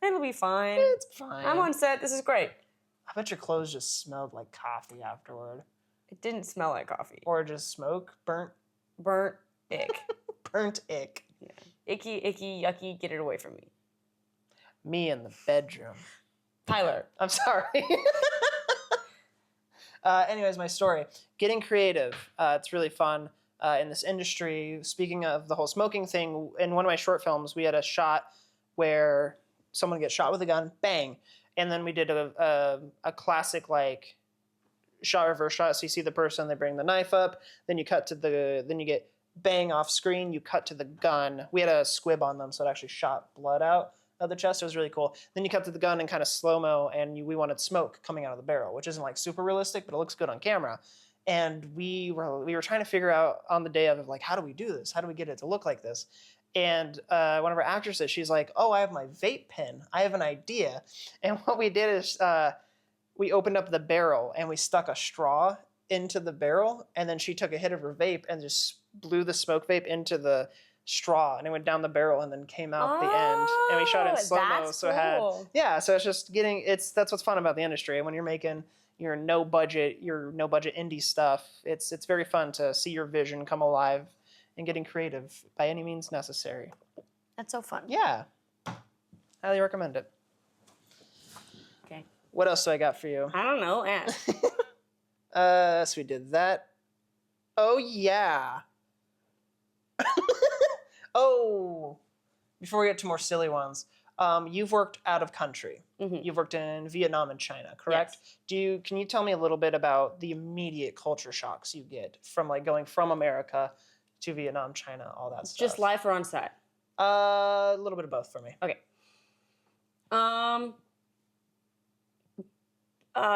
it'll be fine. It's fine. I'm on set. This is great. I bet your clothes just smelled like coffee afterward. It didn't smell like coffee. Or just smoke, burnt Ick. burnt ick. Yeah. Icky, yucky, get it away from me. Me in the bedroom. Tyler. I'm sorry. Anyways, my story. Getting creative. It's really fun in this industry. Speaking of the whole smoking thing, in one of my short films, we had a shot where someone gets shot with a gun, bang. And then we did a classic, like, shot, reverse shot. So you see the person, they bring the knife up, then you cut to then you get bang off screen, you cut to the gun. We had a squib on them, so it actually shot blood out of the chest. It was really cool. Then you cut to the gun in kind of slow-mo, and we wanted smoke coming out of the barrel, which isn't like super realistic, but it looks good on camera. And we were trying to figure out on the day of like, how do we do this? How do we get it to look like this? And one of our actresses, she's like, oh, I have my vape pen. I have an idea. And what we did is we opened up the barrel and we stuck a straw into the barrel. And then she took a hit of her vape and just blew the smoke vape into the straw. And it went down the barrel and then came out the end. And we shot it in slow-mo. That's so it had, cool. yeah, so it's just that's what's fun about the industry. When you're making your no budget indie stuff, it's very fun to see your vision come alive and getting creative by any means necessary. That's so fun. Yeah. Highly recommend it. Okay. What else do I got for you? I don't know. Ask. So we did that. Oh, yeah. Oh, before we get to more silly ones, you've worked out of country. Mm-hmm. You've worked in Vietnam and China, correct? Yes. Can you tell me a little bit about the immediate culture shocks you get from like going from America to Vietnam, China, all that stuff? Just live or on set? A little bit of both for me. Okay.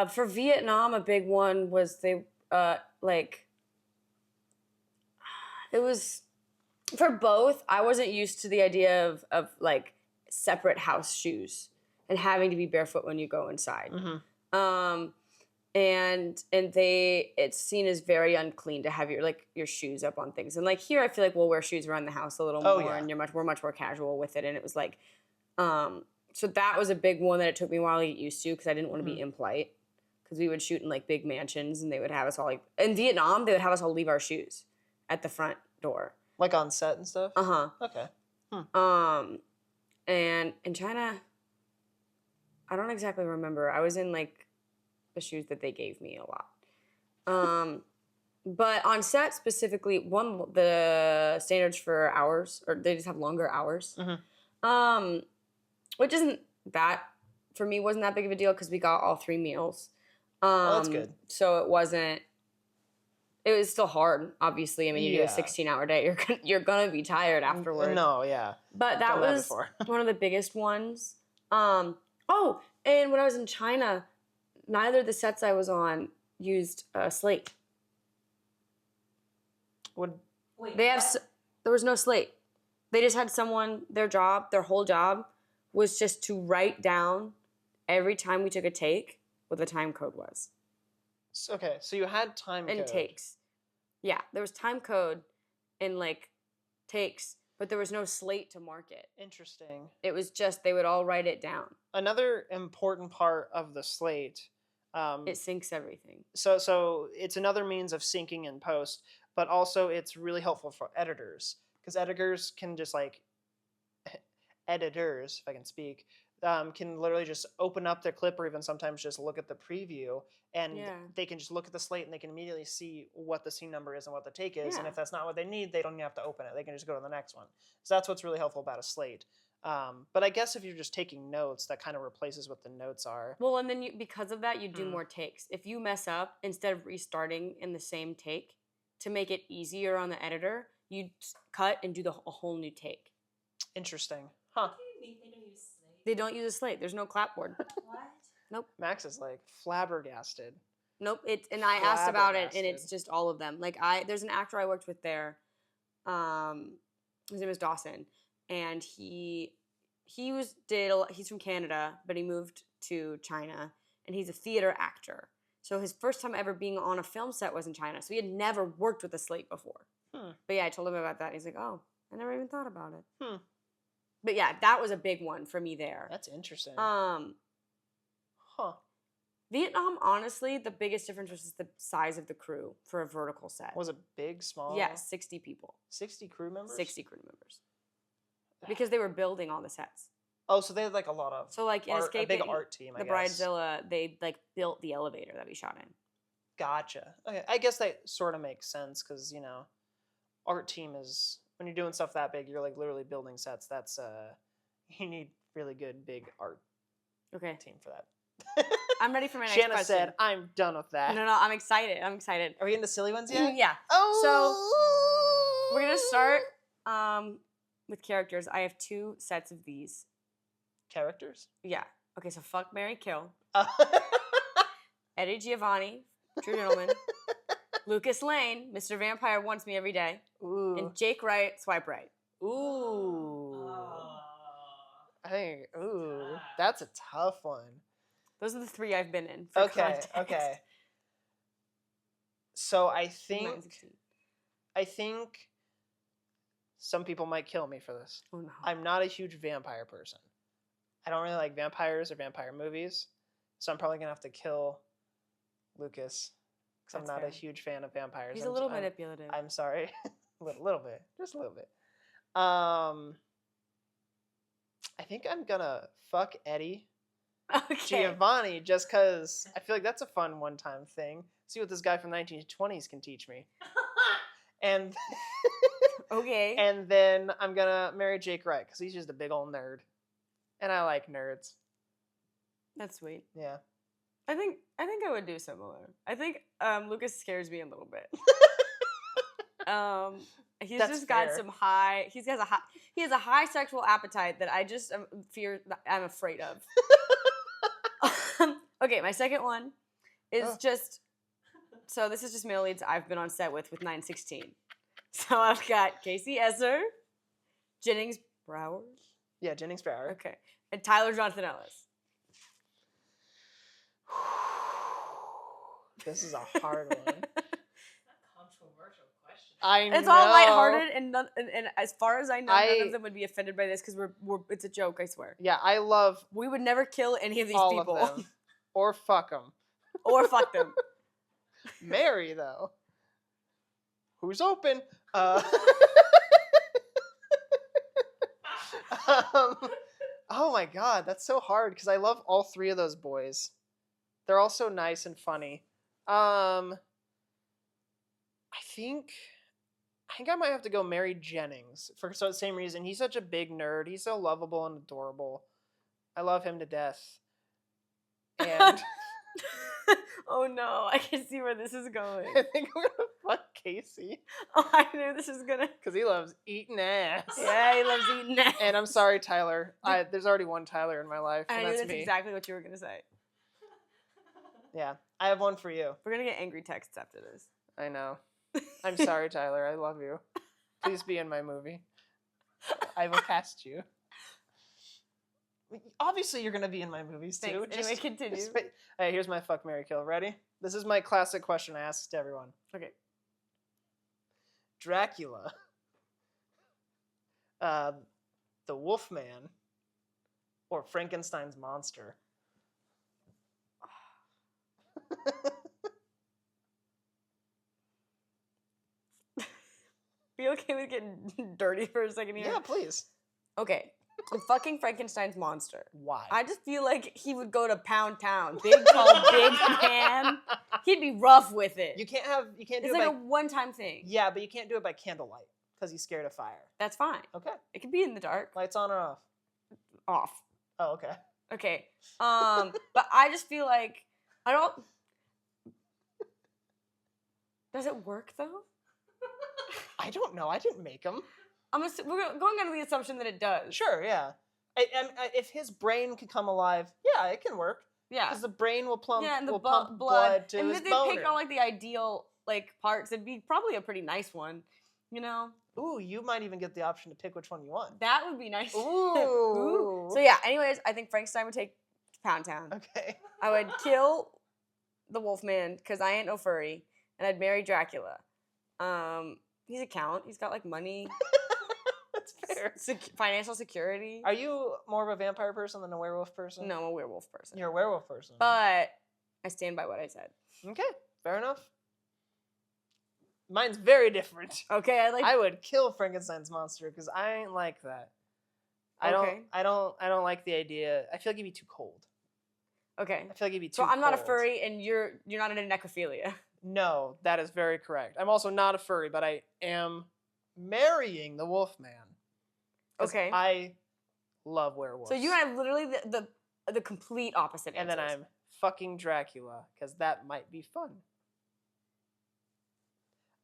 For Vietnam, a big one was it was for both. I wasn't used to the idea of like separate house shoes and having to be barefoot when you go inside. Mm-hmm. And it's seen as very unclean to have your shoes up on things. And like here, I feel like we'll wear shoes around the house a little more, and we're much more casual with it. And it was like, so that was a big one that it took me a while to get used to because I didn't want to be impolite. Because we would shoot in like big mansions, and they would have us all like in Vietnam. They would have us all leave our shoes at the front door, like on set and stuff. Okay. And in China, I don't exactly remember. I was in like the shoes that they gave me a lot. But on set specifically, the standards for hours, or they just have longer hours. Which isn't that, for me, wasn't that big of a deal because we got all 3 meals. That's good. So it was still hard, obviously. I mean, you do a 16-hour day, you're gonna be tired afterwards. No, yeah. But that was one of the biggest ones. Oh, and when I was in China, neither of the sets I was on used slate. Wait, there was no slate. They just had their whole job was just to write down every time we took a take what the time code was. Okay, so you had time code. And takes. Yeah, there was time code in like takes, but there was no slate to mark it. Interesting. It was just they would all write it down. Another important part of the slate. It syncs everything. So it's another means of syncing in post, but also it's really helpful for editors because editors can just like editors, if I can speak, can literally just open up their clip or even sometimes just look at the preview and they can just look at the slate and they can immediately see what the scene number is and what the take is. And if that's not what they need, they don't even have to open it. They can just go to the next one. So that's what's really helpful about a slate. But I guess if you're just taking notes, that kind of replaces what the notes are. Well, and then because of that, you do more takes. If you mess up, instead of restarting in the same take, to make it easier on the editor, you cut and do a whole new take. Interesting. Huh. What do you mean they don't use slate? They don't use a slate. There's no clapboard. What? Nope. Max is like flabbergasted. Nope. And I asked about it, and it's just all of them. Like there's an actor I worked with there. His name is Dawson, and he's from Canada, but he moved to China, and he's a theater actor. So his first time ever being on a film set was in China. So he had never worked with a slate before. But yeah, I told him about that. And he's like, "Oh, I never even thought about it." But yeah, that was a big one for me there. That's interesting. Vietnam, honestly, the biggest difference was the size of the crew for a vertical set. Was it big, small? Yeah, 60 people. 60 crew members? 60 crew members. Because they were building all the sets. Oh, so they had like a lot of in Escaping, a big art team, I the guess. Bridezilla, they like built the elevator that we shot in. Gotcha. Okay, I guess that sort of makes sense because, art team is, when you're doing stuff that big, you're like literally building sets. That's, you need really good big art team for that. I'm ready for my next Shanna question. said, I'm done with that. No, I'm excited. Are we into silly ones yet? Yeah. Oh! So, we're going to start with characters. I have 2 sets of these. Characters? Yeah. Okay, so fuck, marry, kill. Eddie Giovanni, True Gentleman. Lucas Lane, Mr. Vampire Wants Me Every Day. Ooh. And Jake Wright, Swipe Right. Ooh. That's a tough one. Those are the 3 I've been in. For context. Okay. So I think some people might kill me for this. Oh no. I'm not a huge vampire person. I don't really like vampires or vampire movies, so I'm probably gonna have to kill Lucas because I'm not a huge fan of vampires. He's a little manipulative. I'm sorry, a little bit, just a little bit. I think I'm gonna fuck Eddie Giovanni just because I feel like that's a fun one-time thing. See what this guy from the 1920s can teach me. And okay. And then I'm gonna marry Jake Wright because he's just a big old nerd, and I like nerds. That's sweet. Yeah. I think I would do similar. I think Lucas scares me a little bit. He's That's just fair. got some high. He has a high sexual appetite that I just I'm afraid of. Okay, my second one is just. So this is just male leads I've been on set with 916. So I've got Casey Esser, Jennings Brower. Yeah, Jennings Brower. Okay, and Tyler Jonathan Ellis. This is a hard one. Controversial question. I know. It's all lighthearted, and as far as I know, none of them would be offended by this because we're it's a joke. I swear. Yeah, I love We would never kill any of these all people of them. Or fuck them. or fuck them. Mary, though. Who's open? Oh my god, that's so hard because I love all three of those boys. They're all so nice and funny. I think I might have to go Mary Jennings for the same reason. He's such a big nerd. He's so lovable and adorable. I love him to death. And Oh no, I can see where this is going. I think we're gonna fuck Casey Oh, I knew this was gonna. because he loves eating ass. Yeah, he loves eating ass. And I'm sorry, Tyler. There's already one Tyler in my life, I and knew that's that's me. exactly what you were gonna say. Yeah, I have one for you. We're gonna get angry texts after this. I know. I'm sorry, Tyler. I love you. Please be in my movie. I will cast you. Obviously, you're going to be in my movies, too. Thanks. Anyway, continue. Hey, here's my fuck, marry, kill. Ready? This is my classic question I ask to everyone. Okay. Dracula. The Wolfman. Or Frankenstein's monster. Be okay with getting dirty for a second here? Yeah, please. Okay. The fucking Frankenstein's monster. Why? I just feel like he would go to Pound Town. Big, tall, big man. He'd be rough with it. You can't do It's it like by... a one-time thing. Yeah, but you can't do it by candlelight because he's scared of fire. That's fine. Okay. It could be in the dark. Lights on or off? Off. Oh, okay. Okay. But I just feel like I don't. Does it work though? I don't know. I didn't make him. We're going under the assumption that it does. Sure, yeah. If his brain could come alive, yeah, it can work. Yeah. Because the brain will pump, Yeah, and the pump blood to and his if they boner. pick all like the ideal like parts, it'd be probably a pretty nice one. You know. Ooh, you might even get the option to pick which one you want. That would be nice. Ooh. So yeah. Anyways, I think Frankenstein would take Pound Town. Okay. I would kill the Wolfman because I ain't no furry, and I'd marry Dracula. He's a count. He's got like money. That's fair. Financial security. Are you more of a vampire person than a werewolf person? No, I'm a werewolf person. You're a werewolf person. But I stand by what I said. Okay, fair enough. Mine's very different. Okay, I would kill Frankenstein's monster because I ain't like that. I don't like the idea. I feel like he'd be too cold. Okay. I feel like he'd be too So I'm not a cold. furry, and you're not into necrophilia. No, that is very correct. I'm also not a furry, but I am marrying the Wolfman. 'Cause Okay. I love werewolves. So you and I literally the complete opposite and answers. then I'm fucking Dracula because that might be fun.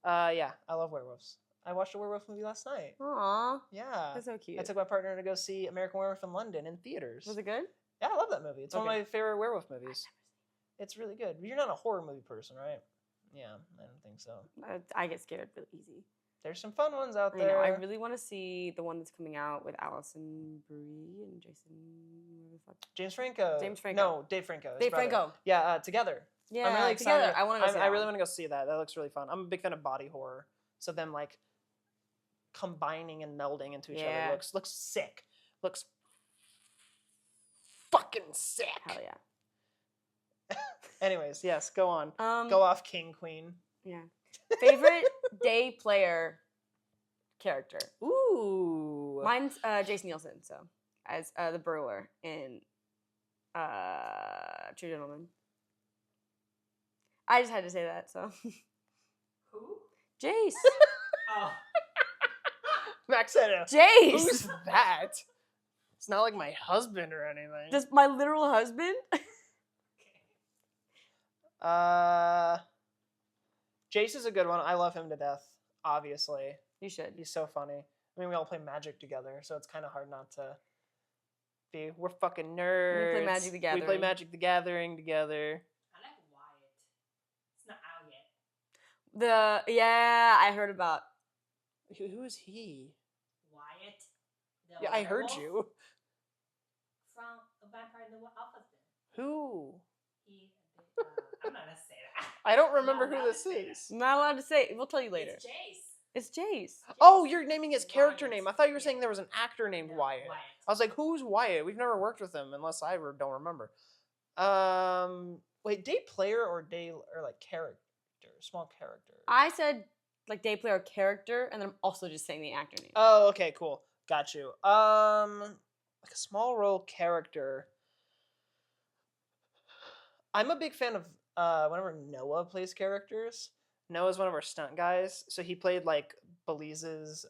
Yeah, I love werewolves. I watched a werewolf movie last night. Aww. Yeah. That's so cute. I took my partner to go see American Werewolf in London in theaters. Was it good? Yeah, I love that movie. It's one of Okay. my favorite werewolf movies. It's really good. You're not a horror movie person, right? Yeah, I don't think so. I get scared really easy. There's some fun ones out I there. know. I really want to see the one that's coming out with Allison Brie and Jason. Whatever the fuck. James Franco. James Franco. No, Dave Franco. his Dave brother. Franco. Yeah, Together. Yeah, I'm really excited. Together. I want to go see I that really one. want to go see that. That looks really fun. I'm a big fan of body horror. So them like combining and melding into each Yeah. other looks sick. Looks fucking sick. Hell yeah. Anyways, yes, go on. Um, Go off, King Queen. Yeah. Favorite day player character. Ooh. Mine's Jason Nielsen, so as the brewer in True Gentleman. I just had to say that, so Who? Jace. Oh. Max said it. Jace. Who's that? It's not like my husband or anything. Just my literal husband. Jace is a good one. I love him to death, obviously. You should. He's so funny. I mean, we all play Magic together, so it's kind of hard not to be. We're fucking nerds. We play Magic the Gathering. We play Magic the Gathering together. I like Wyatt. It's not out yet. I heard about. Who is he? Wyatt. The Yeah, I heard werewolf you. From a Vampire the Alpha. Who? He, I'm not gonna say that. I don't remember Not who allowed this to say is. Not allowed to say. We'll tell you later. It's Jace. It's Jace. Oh, you're naming his character Wyatt. name. I thought you were Yeah. saying there was an actor named No, Wyatt. Wyatt. I was like, who's Wyatt? We've never worked with him unless I don't remember. Wait, day player or day or like character, small character. I said like day player character, and then I'm also just saying the actor name. Oh, okay, cool, got you. Like a small role character. I'm a big fan of whenever Noah plays characters. Noah's one of our stunt guys, so he played like Belize's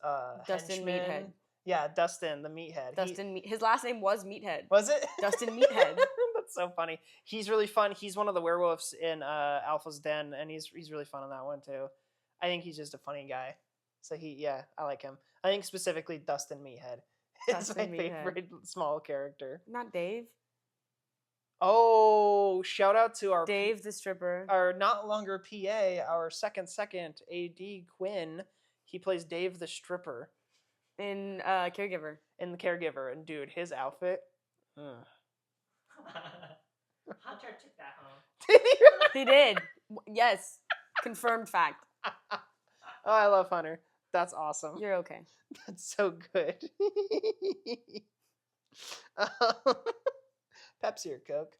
Dustin henchman. Meathead. Yeah, Dustin the meathead. His last name was Meathead. Was it? Dustin Meathead. That's so funny. He's really fun. He's one of the werewolves in Alpha's Den, and he's really fun on that one too. I think he's just a funny guy. So I like him. I think specifically Dustin Meathead is my Dustin Meathead. favorite small character. Not Dave. Oh, shout out to our Dave the stripper. our not longer PA, our second AD Quinn. He plays Dave the stripper In Caregiver. in The Caregiver, and dude, his outfit. Hunter took that home. Did he? He did. Yes. Confirmed fact. Oh, I love Hunter. That's awesome. You're okay. That's so good. Pepsi or Coke?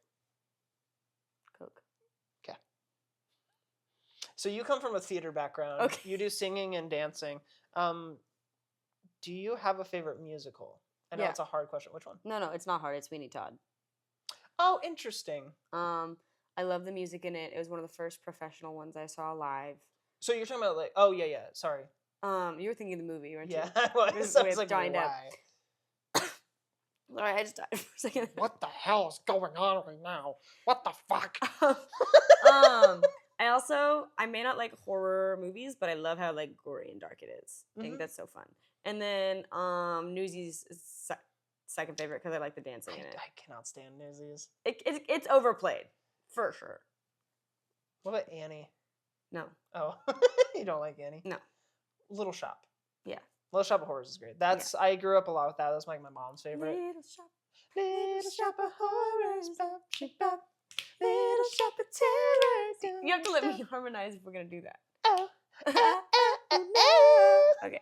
Coke. Okay. So you come from a theater background. Okay. You do singing and dancing. Do you have a favorite musical? I know Yeah. it's a hard question. Which one? No, it's not hard. It's Sweeney Todd. Oh, interesting. I love the music in it. It was one of the first professional ones I saw live. So you're talking about like, oh yeah, sorry. You were thinking of the movie, weren't Yeah, you? I was. I was With like, Johnny Depp. why? Sorry, I just died for a second. What the hell is going on right now? What the fuck? I may not like horror movies, but I love how like gory and dark it is. I think that's so fun. And then Newsies is second favorite because I like the dancing in it. I cannot stand Newsies. It's overplayed for sure. What about Annie? No. Oh, you don't like Annie? No. Little Shop. Yeah. Little Shop of Horrors is great. I grew up a lot with that. That's like my mom's favorite. Little shop. Little Shop of Horrors, bop, ship, bop. Little Shop of Terror. You have to let me harmonize if we're gonna do that. Oh, oh, oh, oh, oh. Okay.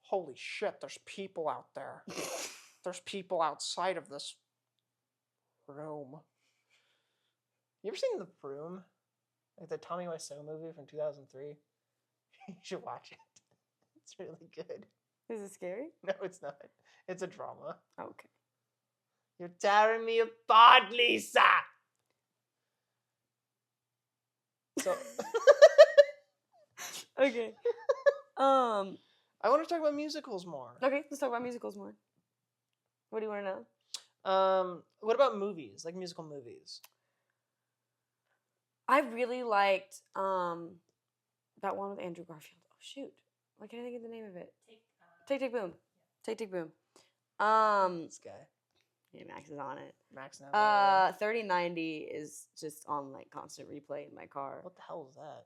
Holy shit! There's people out there. There's people outside of this room. You ever seen The Room? Like the Tommy Wiseau movie from 2003? You should watch it. It's really good. Is it scary? No, it's not. It's a drama. Okay. You're tearing me apart, Lisa! So... Okay. I want to talk about musicals more. Okay, let's talk about musicals more. What do you want to know? What about movies? Like musical movies? I really liked that one with Andrew Garfield. Oh shoot. Why can't I think of the name of it? Tick Boom. Tick Boom. This guy. Yeah, Max is on it. Max now. 3090 is just on like constant replay in my car. What the hell is that?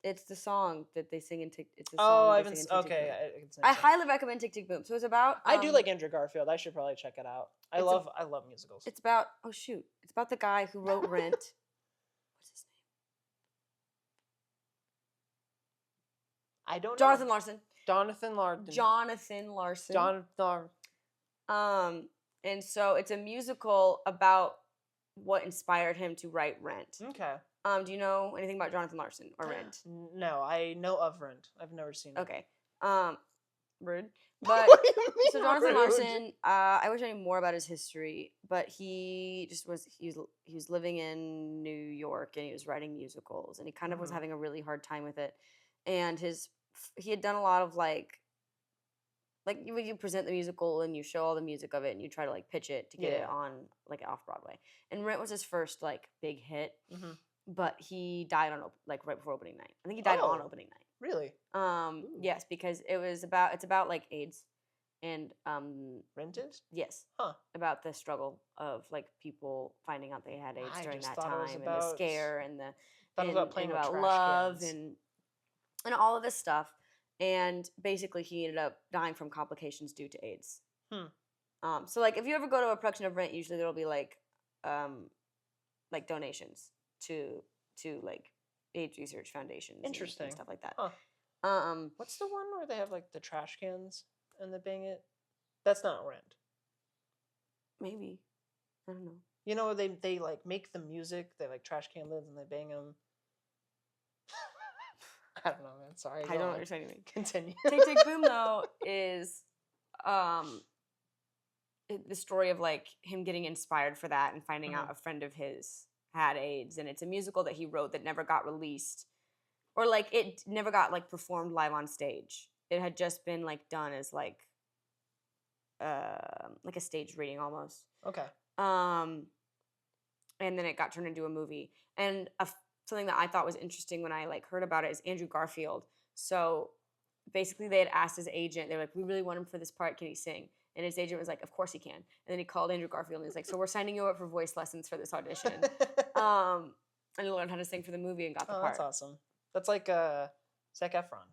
It's the song that they sing in Tick. It's the Oh, song I they haven't. sing in Tick, Tick Okay, Boom. I highly recommend Tick Tick Boom. So it's about. I do like Andrew Garfield. I should probably check it out. I love musicals. It's about. Oh shoot! It's about the guy who wrote Rent. What's his name? I don't know. Jonathan Larson. Jonathan Larson. Jonathan Larson. Jonathan. And so it's a musical about what inspired him to write Rent. Okay. Do you know anything about Jonathan Larson or Rent? No, I know of Rent. I've never seen it. Okay. Rude. But What do you mean so Jonathan rude? Larson, I wish I knew more about his history, but he was living in New York and he was writing musicals and he kind of was having a really hard time with it. And he had done a lot of like you present the musical and you show all the music of it and you try to like pitch it to get it on like off Broadway. And Rent was his first like big hit, but he died on like right before opening night. I think he died on opening night. Really? Yes, because it's about like AIDS and Rented? yes, Huh. about the struggle of like people finding out they had AIDS I during just that thought it was time and about- the scare and the Thought it was about playing with about trash love cans. and all of this stuff. And basically, he ended up dying from complications due to AIDS. So like if you ever go to a production event, usually there'll be like donations to like AIDS research foundations Interesting. and stuff like that. Huh. What's the one where they have like the trash cans and they bang it? That's not Rent. Maybe. I don't know. You know, they like make the music, they like trash can lids and they bang them. I don't know, man. Sorry. I don't know what you're saying to me. Continue. Tick Tick Boom though is the story of like him getting inspired for that and finding out a friend of his had AIDS, and it's a musical that he wrote that never got released, or like it never got like performed live on stage. It had just been like done as like a stage reading almost. Okay. And then it got turned into a movie. And something that I thought was interesting when I like heard about it is Andrew Garfield. So basically they had asked his agent, they're like, we really want him for this part, can he sing? And his agent was like, of course he can. And then he called Andrew Garfield and he was like, so we're signing you up for voice lessons for this audition. And he learned how to sing for the movie and got the part. That's awesome. That's like Zac Efron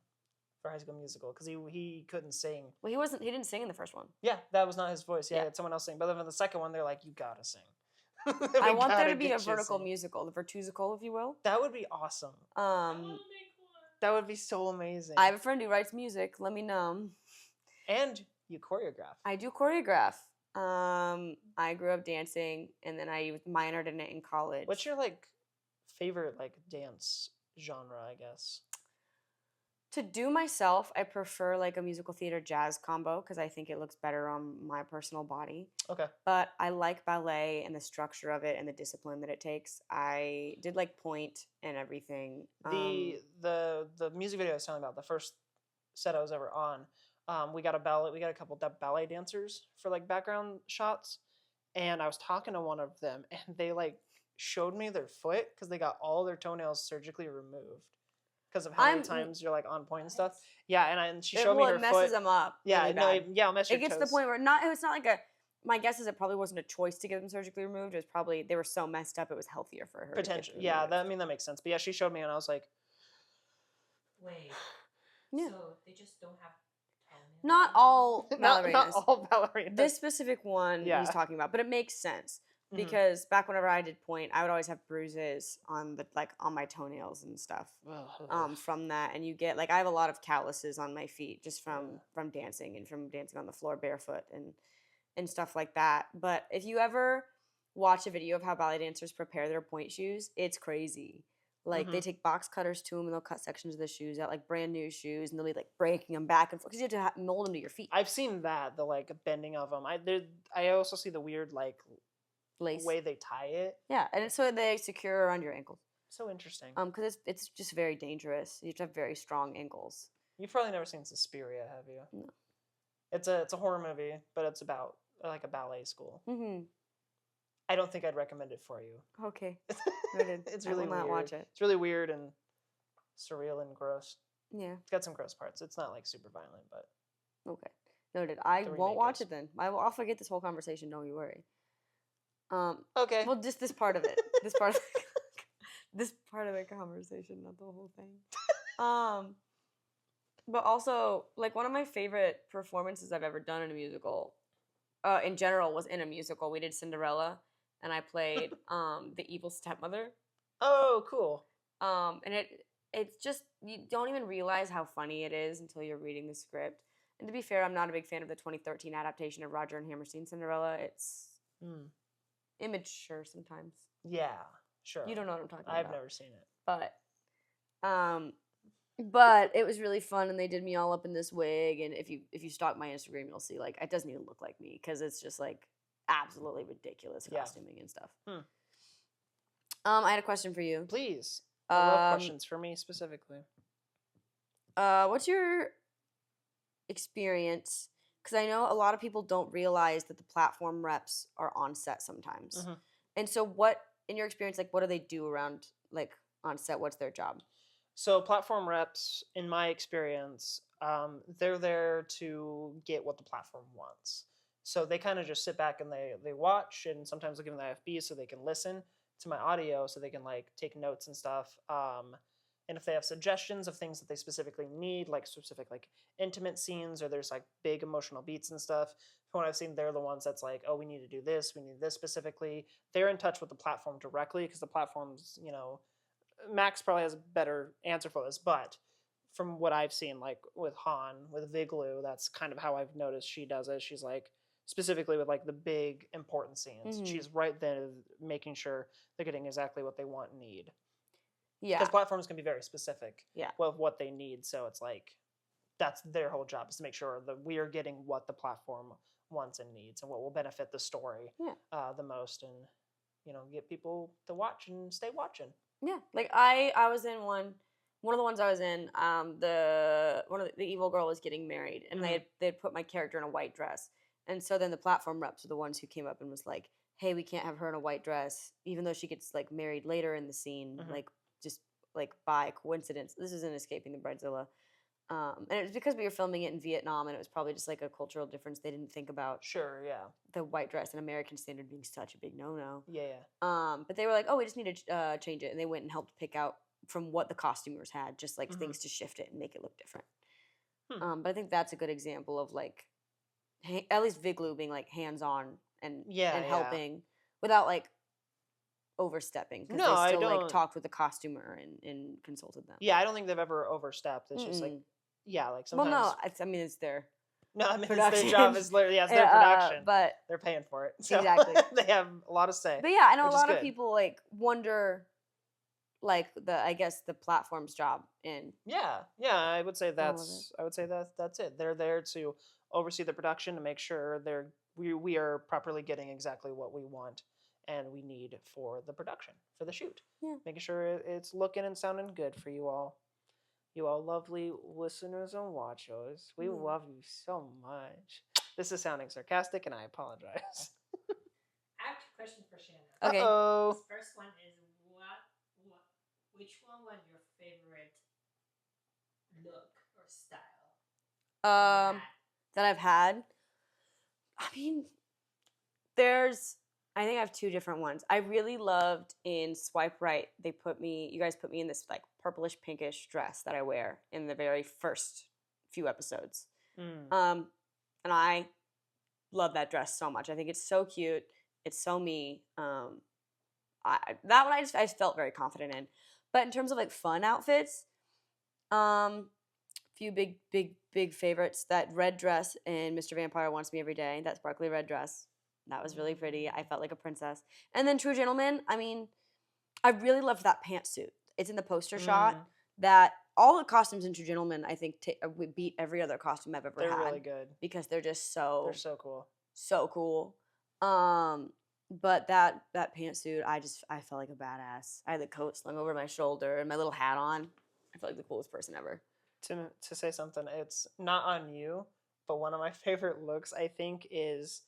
for High School Musical, because he couldn't sing. Well, he didn't sing in the first one. Yeah, that was not his voice. Yeah, Yeah. had someone else sing. But then in the second one, they're like, you gotta sing. I want there to be a vertical musical, the Vertusical, if you will. That would be awesome. That would be so amazing. I have a friend who writes music. Let me know. And you choreograph. I do choreograph. I grew up dancing, and then I minored in it in college. What's your like favorite like dance genre, I guess? To do myself, I prefer like a musical theater jazz combo because I think it looks better on my personal body. Okay. But I like ballet and the structure of it and the discipline that it takes. I did like point and everything. The music video I was telling about, the first set I was ever on, we got a couple ballet dancers for like background shots, and I was talking to one of them, and they like showed me their foot because they got all their toenails surgically removed because of how many times you're like on point and stuff. Yeah, and she showed me her foot. It messes them up. Yeah, really no, bad. yeah, mess your it gets to toes. the point where it's not like a. My guess is it probably wasn't a choice to get them surgically removed. It was probably they were so messed up it was healthier for her. Potentially, yeah. That makes sense. But yeah, she showed me, and I was like, wait. Yeah. So they just don't have toenails? Not all ballerinas. not all ballerinas. This specific one he's talking about, but it makes sense because back whenever I did point, I would always have bruises on on my toenails and stuff from that, and you get like I have a lot of calluses on my feet just from dancing and from dancing on the floor barefoot and stuff like that. But if you ever watch a video of how ballet dancers prepare their point shoes, it's crazy. Like they take box cutters to them and they'll cut sections of the shoes out, like brand new shoes, and they'll be like breaking them back and forth because you have to mold them to your feet. I've seen that, the like bending of them. I also see the weird like Lace. way they tie it. Yeah, and so they secure around your ankles. So interesting. Because it's just very dangerous. You have to have very strong ankles. You've probably never seen Suspiria, have you? No. It's a horror movie, but it's about like a ballet school. Mm-hmm. I don't think I'd recommend it for you. Okay. Noted. It's really I will not weird. watch it. It's really weird and surreal and gross. Yeah. It's got some gross parts. It's not like super violent, but Okay. Noted. I The won't remake watch is. it then. I'll forget this whole conversation. Don't you worry. okay. Well, just this part of it. This part of this part of the conversation, not the whole thing. But also, like one of my favorite performances I've ever done in a musical, in general, was in a musical. We did Cinderella, and I played the evil stepmother. Oh, cool. And it's just you don't even realize how funny it is until you're reading the script. And to be fair, I'm not a big fan of the 2013 adaptation of Roger and Hammerstein's Cinderella. It's immature sometimes. Yeah, sure. You don't know what I'm talking about. I've never seen it. But it was really fun, and they did me all up in this wig. And if you stalk my Instagram, you'll see like it doesn't even look like me because it's just like absolutely ridiculous costuming and stuff. I had a question for you. Please. I love questions for me specifically. What's your experience? Because I know a lot of people don't realize that the platform reps are on set sometimes. And so what, in your experience, like what do they do around like on set? What's their job? So platform reps, in my experience, they're there to get what the platform wants. So they kind of just sit back and they watch, and sometimes they'll give them the IFB so they can listen to my audio so they can like take notes and stuff. And if they have suggestions of things that they specifically need, like specific like intimate scenes, or there's like big emotional beats and stuff, from what I've seen, they're the ones that's like, oh, we need to do this, we need this specifically. They're in touch with the platform directly because the platform's, Max probably has a better answer for this, but from what I've seen, like with Han, with Viglu, that's kind of how I've noticed she does it. She's like, specifically with like the big important scenes, she's right there making sure they're getting exactly what they want and need. Yeah. Because platforms can be very specific Yeah. with what they need. So it's like, that's their whole job, is to make sure that we are getting what the platform wants and needs and what will benefit the story the most, and, get people to watch and stay watching. Yeah. Like I was in one of the ones I was in, the evil girl was getting married, and they had put my character in a white dress. And so then the platform reps are the ones who came up and was like, hey, we can't have her in a white dress, even though she gets like married later in the scene, like just like by coincidence. This isn't Escaping the Bridezilla. And it was because we were filming it in Vietnam, and it was probably just like a cultural difference. They didn't think about the white dress and American standard being such a big no-no. But they were like, oh, we just need to change it. And they went and helped pick out from what the costumers had, just like things to shift it and make it look different. But I think that's a good example of like, at least Viglu being like hands-on and helping without like overstepping, because they still like talked with the costumer and consulted them. I don't think they've ever overstepped. It's just like like sometimes. Well, no, I mean it's their it's their job. It's literally it's their production, but they're paying for it. So exactly. They have a lot of say. But yeah, I know a lot of people like wonder like the platform's job in. I would say that's it. They're there to oversee the production to make sure we are properly getting exactly what we want and we need for the production, for the shoot. Making sure it's looking and sounding good for you all lovely listeners and watchers. We love you so much. This is sounding sarcastic, and I apologize. I have 2 questions for Shanna. Okay. Uh-oh. The first one is which one was your favorite look or style? That I've had. I mean, I think I have 2 different ones. I really loved in Swipe Right, you guys put me in this like purplish pinkish dress that I wear in the very first few episodes. And I love that dress so much. I think it's so cute. It's so me. That one I felt very confident in. But in terms of like fun outfits, few big favorites. That red dress in Mr. Vampire Wants Me Every Day. That sparkly red dress. That was really pretty. I felt like a princess. And then True Gentleman, I mean, I really loved that pantsuit. It's in the poster shot. That all the costumes in True Gentleman, I think, would beat every other costume I've ever had. They're really good. Because they're just so... They're so cool. So cool. But that pantsuit, I felt like a badass. I had the coat slung over my shoulder and my little hat on. I felt like the coolest person ever. To say something, it's not on you, but one of my favorite looks, I think, is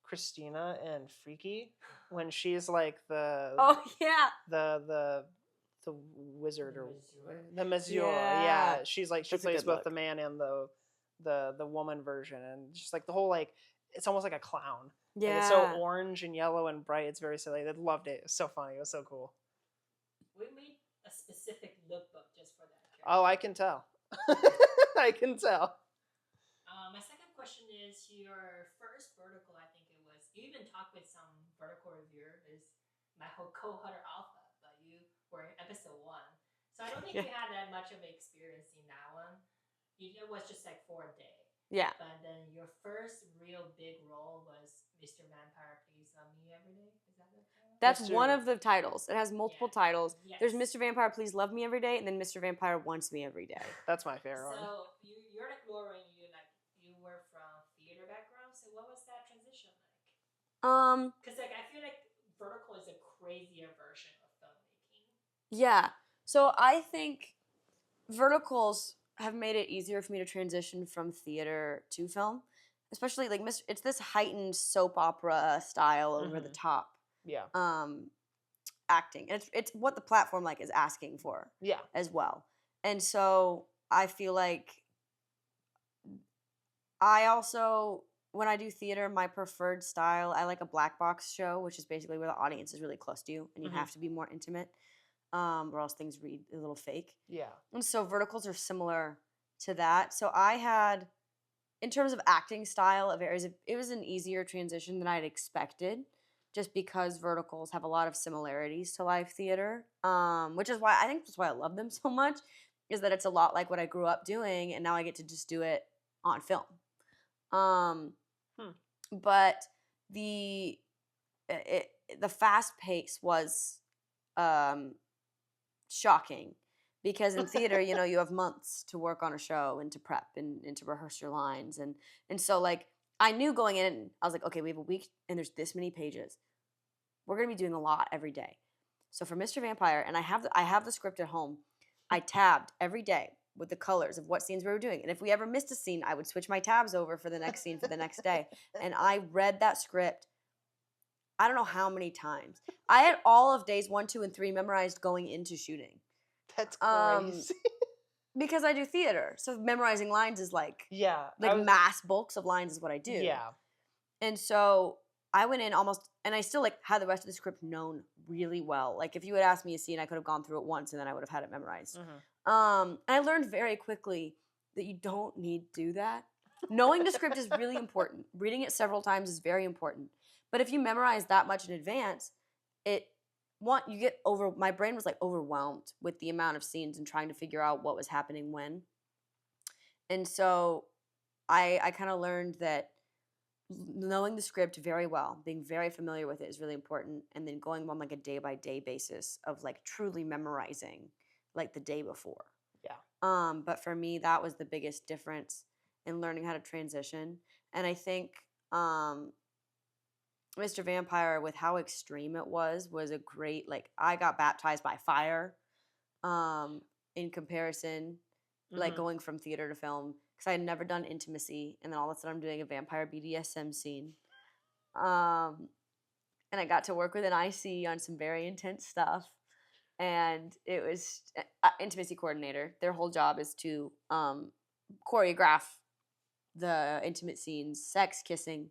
Christina and Freaky when she's like the wizard or the Monsieur. Yeah, she's like she plays both the man and the woman version, and just like the whole like it's almost like a clown. Yeah, like, it's so orange and yellow and bright. It's very silly. I loved it. It was so funny. It was so cool. We made a specific lookbook just for that character. Oh, I can tell. I can tell. My second question is your first vertical. I think it was. You even talked with some vertical reviewer. Is my whole co-hunter alpha, but you were in episode 1, so I don't think you had that much of experience in that one. It was just like for a day. Yeah. But then your first real big role was Mr. Vampire, Please Love Me Every Day. Is that the title? That's one of the titles. It has multiple titles. Yes. There's Mr. Vampire, Please Love Me Every Day, and then Mr. Vampire Wants Me Every Day. That's my favorite one. So you're like Lauren. You were from theater background. So what was that transition like? Because like I feel like vertical is a crazier version of filmmaking. Yeah. So I think verticals have made it easier for me to transition from theater to film, especially like it's this heightened soap opera style over the top. Yeah. Acting. And it's what the platform like is asking for. Yeah. As well. And so I feel like I also, when I do theater, my preferred style, I like a black box show, which is basically where the audience is really close to you and you have to be more intimate. or else things read a little fake. Yeah. And so verticals are similar to that. So I had, in terms of acting style, it was an easier transition than I'd expected, just because verticals have a lot of similarities to live theater, which is why I think that's why I love them so much, is that it's a lot like what I grew up doing, and now I get to just do it on film. But the fast pace was shocking, because in theater, you have months to work on a show and to prep and to rehearse your lines, and so like I knew going in, I was like, okay, we have a week and there's this many pages. We're gonna be doing a lot every day. So for Mr. Vampire, and I have the script at home, I tabbed every day with the colors of what scenes we were doing. And if we ever missed a scene, I would switch my tabs over for the next scene for the next day. And I read that script, I don't know how many times. I had all of days 1, 2, and 3 memorized going into shooting. That's crazy. Because I do theater. So memorizing lines is like mass bulks of lines is what I do. Yeah. And so I went in almost, and I still like had the rest of the script known really well. Like if you had asked me a scene, I could have gone through it once and then I would have had it memorized. And I learned very quickly that you don't need to do that. Knowing the script is really important. Reading it several times is very important. But if you memorize that much in advance, my brain was like overwhelmed with the amount of scenes and trying to figure out what was happening when. And so I kind of learned that knowing the script very well, being very familiar with it is really important, and then going on like a day by day basis of like truly memorizing like the day before. Yeah. But for me, that was the biggest difference in learning how to transition. And I think Mr. Vampire, with how extreme it was a great, like, I got baptized by fire in comparison, like going from theater to film, because I had never done intimacy, and then all of a sudden I'm doing a vampire BDSM scene. And I got to work with an IC on some very intense stuff. And it was intimacy coordinator. Their whole job is to choreograph the intimate scenes, sex, kissing.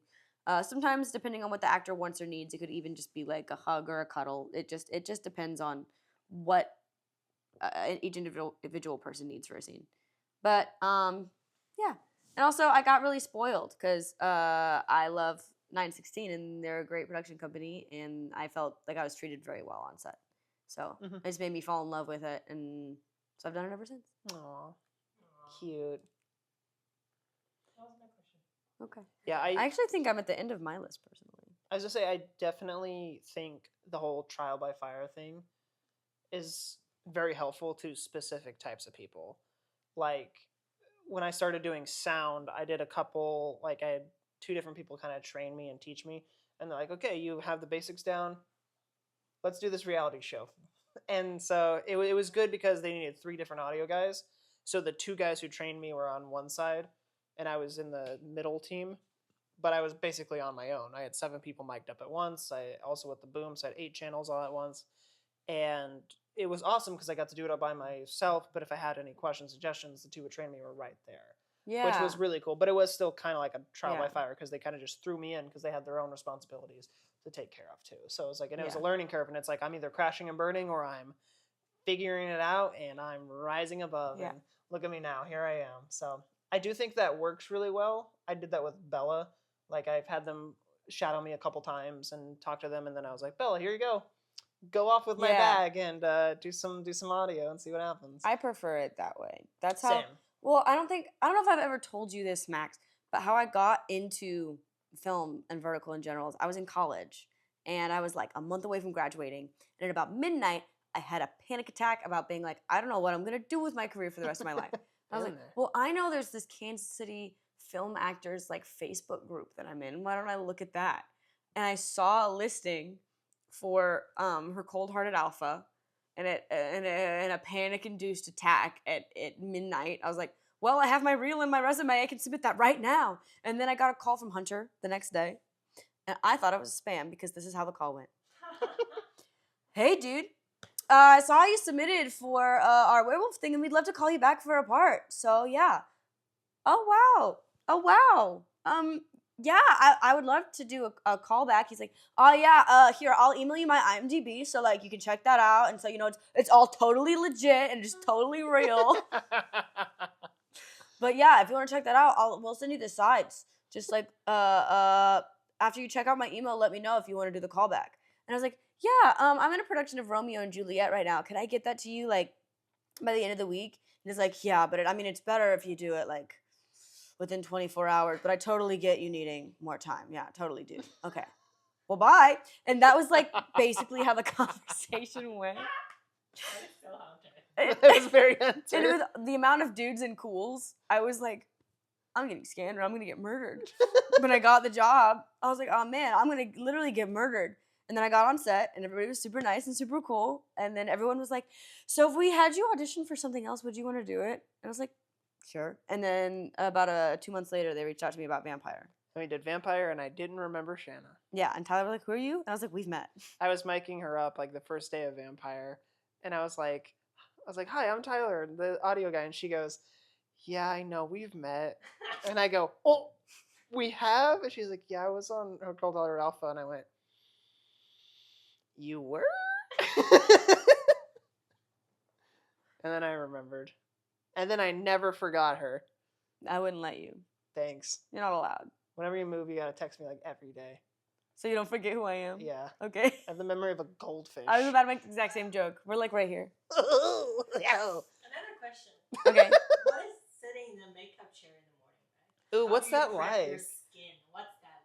Sometimes, depending on what the actor wants or needs, it could even just be like a hug or a cuddle. It just depends on what each individual person needs for a scene. But yeah, and also I got really spoiled because I love 916 and they're a great production company, and I felt like I was treated very well on set. So it just made me fall in love with it, and so I've done it ever since. Aw, cute. That was my question. Okay. Yeah, I actually think I'm at the end of my list personally. I was gonna say, I definitely think the whole trial by fire thing is very helpful to specific types of people. Like when I started doing sound, I did a couple, like I had 2 different people kind of train me and teach me, and they're like, okay, you have the basics down, let's do this reality show. And so it was good because they needed 3 different audio guys. So the 2 guys who trained me were on one side, and I was in the middle team, but I was basically on my own. I had 7 people mic'd up at once. I also with the boom, so I had 8 channels all at once. And it was awesome because I got to do it all by myself, but if I had any questions, suggestions, the 2 who trained me were right there. Yeah. Which was really cool, but it was still kind of like a trial by fire because they kind of just threw me in because they had their own responsibilities to take care of too. So it was like, and it was a learning curve, and it's like I'm either crashing and burning or I'm figuring it out and I'm rising above. And look at me now, here I am. So I do think that works really well. I did that with Bella. Like I've had them shadow me a couple times and talk to them, and then I was like, Bella, here you go off with my bag and do some audio and see what happens. I prefer it that way. That's how. Same. Well, I don't know if I've ever told you this, Max, but how I got into film and vertical in general is I was in college and I was like a month away from graduating, and at about midnight I had a panic attack about being like, I don't know what I'm gonna do with my career for the rest of my life. I was like, well, I know there's this Kansas City film actors like Facebook group that I'm in. Why don't I look at that? And I saw a listing for her Cold Hearted Alpha and a panic-induced attack at midnight. I was like, well, I have my reel and my resume. I can submit that right now. And then I got a call from Hunter the next day. And I thought it was spam because this is how the call went. Hey, dude. I saw you submitted for our werewolf thing, and we'd love to call you back for a part. So, yeah. Oh, wow. yeah, I would love to do a callback. He's like, oh yeah, here, I'll email you my IMDb so like you can check that out. And so, you know, it's all totally legit and just totally real. But yeah, if you want to check that out, we'll send you the sides. Just like after you check out my email, let me know if you want to do the callback. And I was like, yeah, I'm in a production of Romeo and Juliet right now. Can I get that to you like by the end of the week? And he's like, yeah, but it's better if you do it like within 24 hours. But I totally get you needing more time. Yeah, totally do. Okay. Well, bye. And that was like basically how the conversation went. That is so haunted. It was very And with the amount of dudes in cools, I was like, I'm getting scanned or I'm gonna get murdered. When I got the job, I was like, oh man, I'm gonna literally get murdered. And then I got on set and everybody was super nice and super cool. And then everyone was like, so if we had you audition for something else, would you want to do it? And I was like, sure. And then about 2 months later, they reached out to me about Vampire. And we did Vampire, and I didn't remember Shanna. Yeah, and Tyler was like, who are you? And I was like, we've met. I was miking her up like the first day of Vampire, and I was like, hi, I'm Tyler, the audio guy. And she goes, yeah, I know, we've met. And I go, oh, we have? And she's like, yeah, I was on Hotel Dollar Alpha. And I went, you were? And then I remembered. And then I never forgot her. I wouldn't let you. Thanks. You're not allowed. Whenever you move, you gotta text me like every day. So you don't forget who I am? Yeah. Okay. I have the memory of a goldfish. I was about to make the exact same joke. We're like right here. Another question. Okay. What is sitting in the makeup chair in the morning, right? Ooh, what's How that do you prep like? Your skin. What's that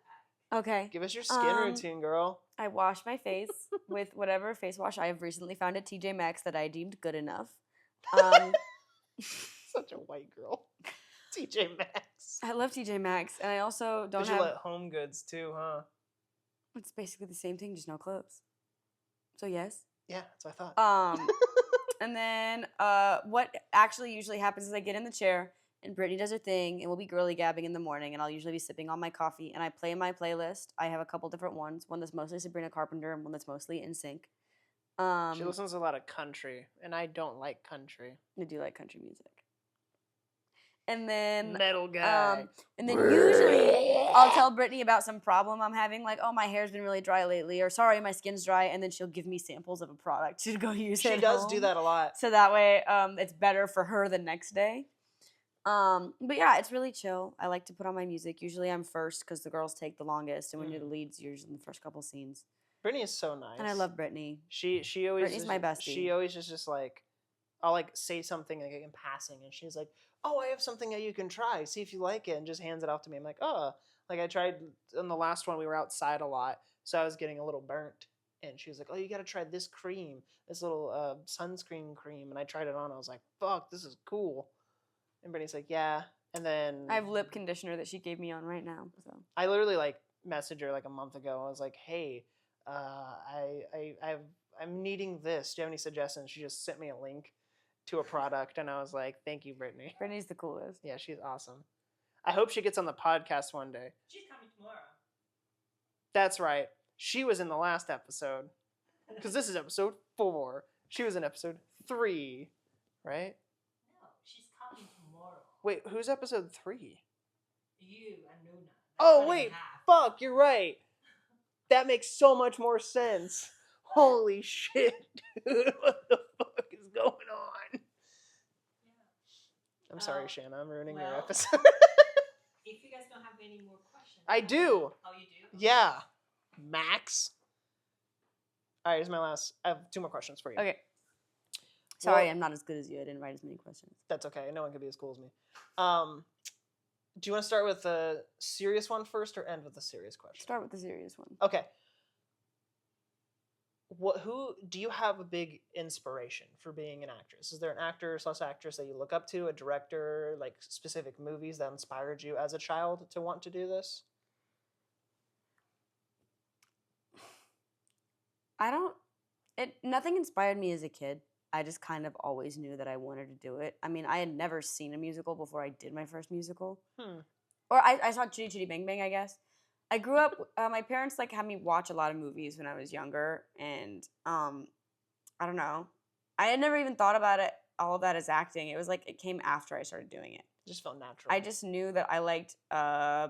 like? Okay. Give us your skin routine, girl. I wash my face with whatever face wash I have recently found at TJ Maxx that I deemed good enough. Such a white girl. TJ Maxx. I love TJ Maxx, and I also don't But have. you let Home Goods too, huh? It's basically the same thing, just no clothes. So yes. Yeah, that's what I thought. And then what actually usually happens is I get in the chair and Brittany does her thing and we'll be girly gabbing in the morning and I'll usually be sipping on my coffee and I play my playlist. I have a couple different ones, one that's mostly Sabrina Carpenter and one that's mostly NSYNC. She listens to a lot of country, and I don't like country. I do like country music. And then Metal guy. and then usually I'll tell Brittany about some problem I'm having, like, oh, my hair's been really dry lately, or sorry, my skin's dry, and then she'll give me samples of a product to go use. She does do that a lot. So that way, it's better for her the next day. But yeah, it's really chill. I like to put on my music. Usually I'm first because the girls take the longest, and when you're the leads, you're usually in the first couple scenes. Brittany is so nice. And I love Brittany. She always Brittany's my bestie. She always is just like, I'll like say something like in passing, and she's like, "Oh, I have something that you can try. See if you like it," and just hands it off to me. I'm like, "Oh, like I tried on the last one. We were outside a lot, so I was getting a little burnt." And she was like, "Oh, you got to try this cream, this little sunscreen cream." And I tried it on. I was like, "Fuck, this is cool." And Brittany's like, "Yeah." And then I have lip conditioner that she gave me on right now. So I literally like messaged her like a month ago. I was like, "Hey, I'm needing this. Do you have any suggestions?" She just sent me a link to a product, and I was like, "Thank you, Brittany." Brittany's the coolest. Yeah, she's awesome. I hope she gets on the podcast one day. She's coming tomorrow. That's right. She was in the last episode, because this is episode 4. She was in episode 3, right? No, she's coming tomorrow. Wait, who's episode 3? You and Luna. Oh, wait. Fuck, you're right. That makes so much more sense. Holy shit, dude. What the fuck is going on? Yeah. I'm sorry, Shanna. I'm ruining your well, episode. If you guys don't have any more questions. I do. Oh, you do? Yeah. Max. All right, here's my last. I have 2 more questions for you. Okay. Sorry, Well- I'm not as good as you. I didn't write as many questions. That's okay. No one can be as cool as me. Do you want to start with the serious one first or end with the serious question? Start with the serious one. Okay. Who do you have a big inspiration for being an actress? Is there an actor / actress that you look up to, a director, like specific movies that inspired you as a child to want to do this? Nothing inspired me as a kid. I just kind of always knew that I wanted to do it. I mean, I had never seen a musical before I did my first musical. Or I saw Chitty Chitty Bang Bang, I guess. I grew up, my parents like had me watch a lot of movies when I was younger, and I don't know. I had never even thought about it, all of that as acting. It was like it came after I started doing it. It just felt natural. I just knew that I liked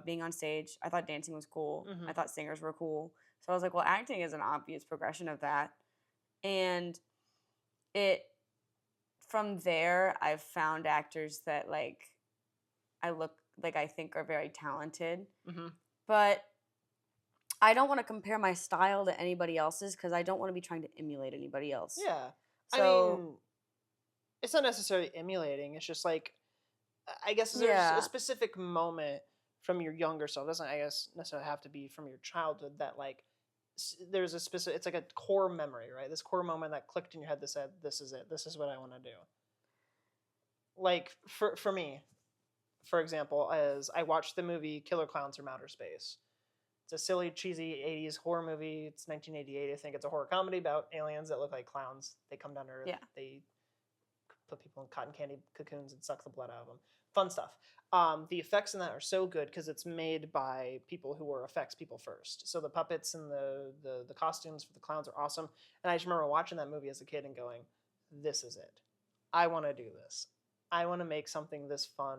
being on stage. I thought dancing was cool. Mhm. I thought singers were cool. So I was like, well, acting is an obvious progression of that. And from there, I've found actors that like I think are very talented. Mm-hmm. But I don't want to compare my style to anybody else's because I don't want to be trying to emulate anybody else. Yeah. So, I mean, it's not necessarily emulating. It's just like, I guess there's Yeah. a specific moment from your younger self. It doesn't, I guess, necessarily have to be from your childhood that like, there's a specific, it's like a core memory, right? This core moment that clicked in your head that said, this is it. This is what I want to do. Like, for me, for example, as I watched the movie Killer Clowns from Outer Space. It's a silly, cheesy 80s horror movie. It's 1988. I think it's a horror comedy about aliens that look like clowns. They come down to Earth. Yeah. They put people in cotton candy cocoons and suck the blood out of them. Fun stuff. The effects in that are so good because it's made by people who were effects people first. So the puppets and the costumes for the clowns are awesome. And I just remember watching that movie as a kid and going, this is it. I want to do this. I want to make something this fun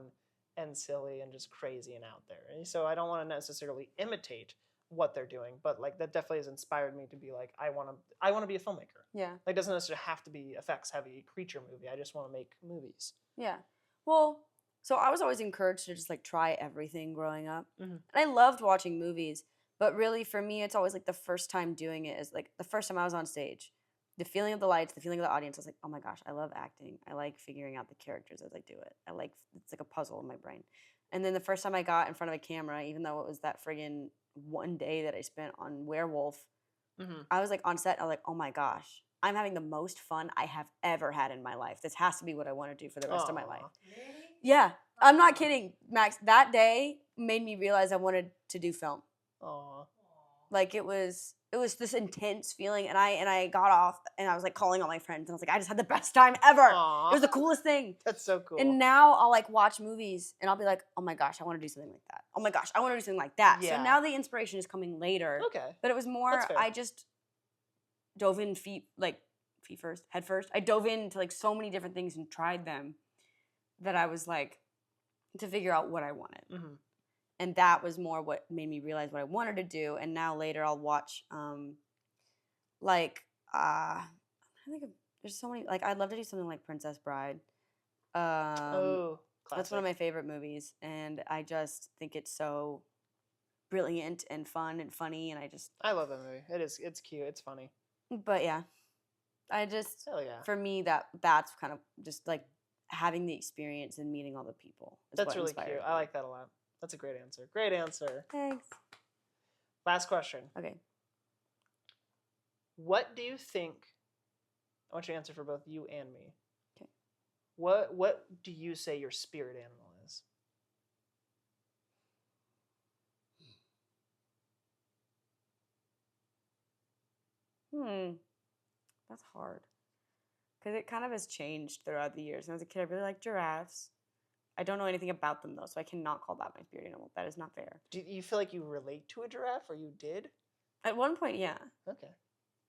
and silly and just crazy and out there. And so I don't want to necessarily imitate what they're doing, but like that definitely has inspired me to be like, I want to be a filmmaker. Yeah. Like, it doesn't necessarily have to be effects heavy creature movie. I just want to make movies. Yeah. Well, so I was always encouraged to just like try everything growing up. Mhm. And I loved watching movies, but really for me it's always like the first time doing it is like the first time I was on stage. The feeling of the lights, the feeling of the audience, I was like, oh my gosh, I love acting. I like figuring out the characters as I do it. It's like a puzzle in my brain. And then the first time I got in front of a camera, even though it was that friggin' one day that I spent on Werewolf, Mhm. I was like on set, I was like, oh my gosh, I'm having the most fun I have ever had in my life. This has to be what I want to do for the rest of my Aw. life. Really? Yeah, I'm not kidding, Max. That day made me realize I wanted to do film. Aw. Like it was this intense feeling, and I got off and I was like calling all my friends, and I was like, I just had the best time ever. Aw. It was the coolest thing. That's so cool. And now I'll like watch movies and I'll be like, oh my gosh, I want to do something like that. Oh my gosh, I want to do something like that. Yeah. So now the inspiration is coming later. Okay. But it was more, That's fair. I just dove in head first. I dove into like so many different things and tried them that I was like, to figure out what I wanted. Mhm. And that was more what made me realize what I wanted to do. And now later I'll watch, I think there's so many, like I'd love to do something like Princess Bride. Oh, classic. That's one of my favorite movies. And I just think it's so brilliant and fun and funny. And I love that movie. It's cute. It's funny. but yeah, I just, Hell yeah. for me, that's kind of just like having the experience and meeting all the people. Is That's what really inspired cute. me. I like that a lot. That's a great answer. Great answer. Thanks. Last question. Okay. What do you think? I want you to answer for both you and me. Okay. What do you say your spirit animal is? That's hard. Because it kind of has changed throughout the years. When I was a kid, I really liked giraffes. I don't know anything about them, though, so I cannot call that my spirit animal. That is not fair. Do you feel like you relate to a giraffe, or you did? At one point, yeah. Okay.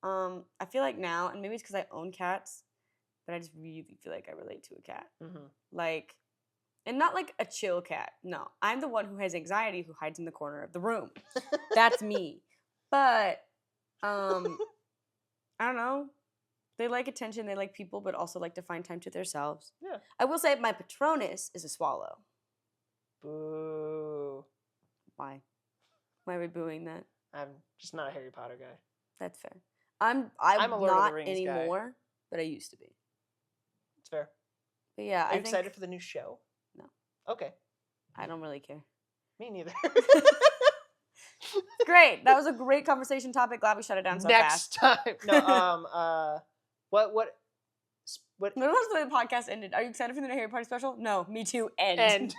I feel like now, and maybe it's because I own cats, but I just really feel like I relate to a cat. Mm-hmm. Like, and not like a chill cat. No, I'm the one who has anxiety who hides in the corner of the room. That's me. But, I don't know. They like attention, they like people, but also like to find time to themselves. Yeah. I will say my Patronus is a swallow. Boo. Why? Why are we booing that? I'm just not a Harry Potter guy. That's fair. I'm a Lord of the not Rings guy. anymore, but I used to be. It's fair. But yeah, Are you excited for the new show? No. Okay. I don't really care. Me neither. Great. That was a great conversation topic. Glad we shut it down so Next fast. time. No. What? No, that's the way the podcast ended. Are you excited for the new Harry Potter special? No, me too. End.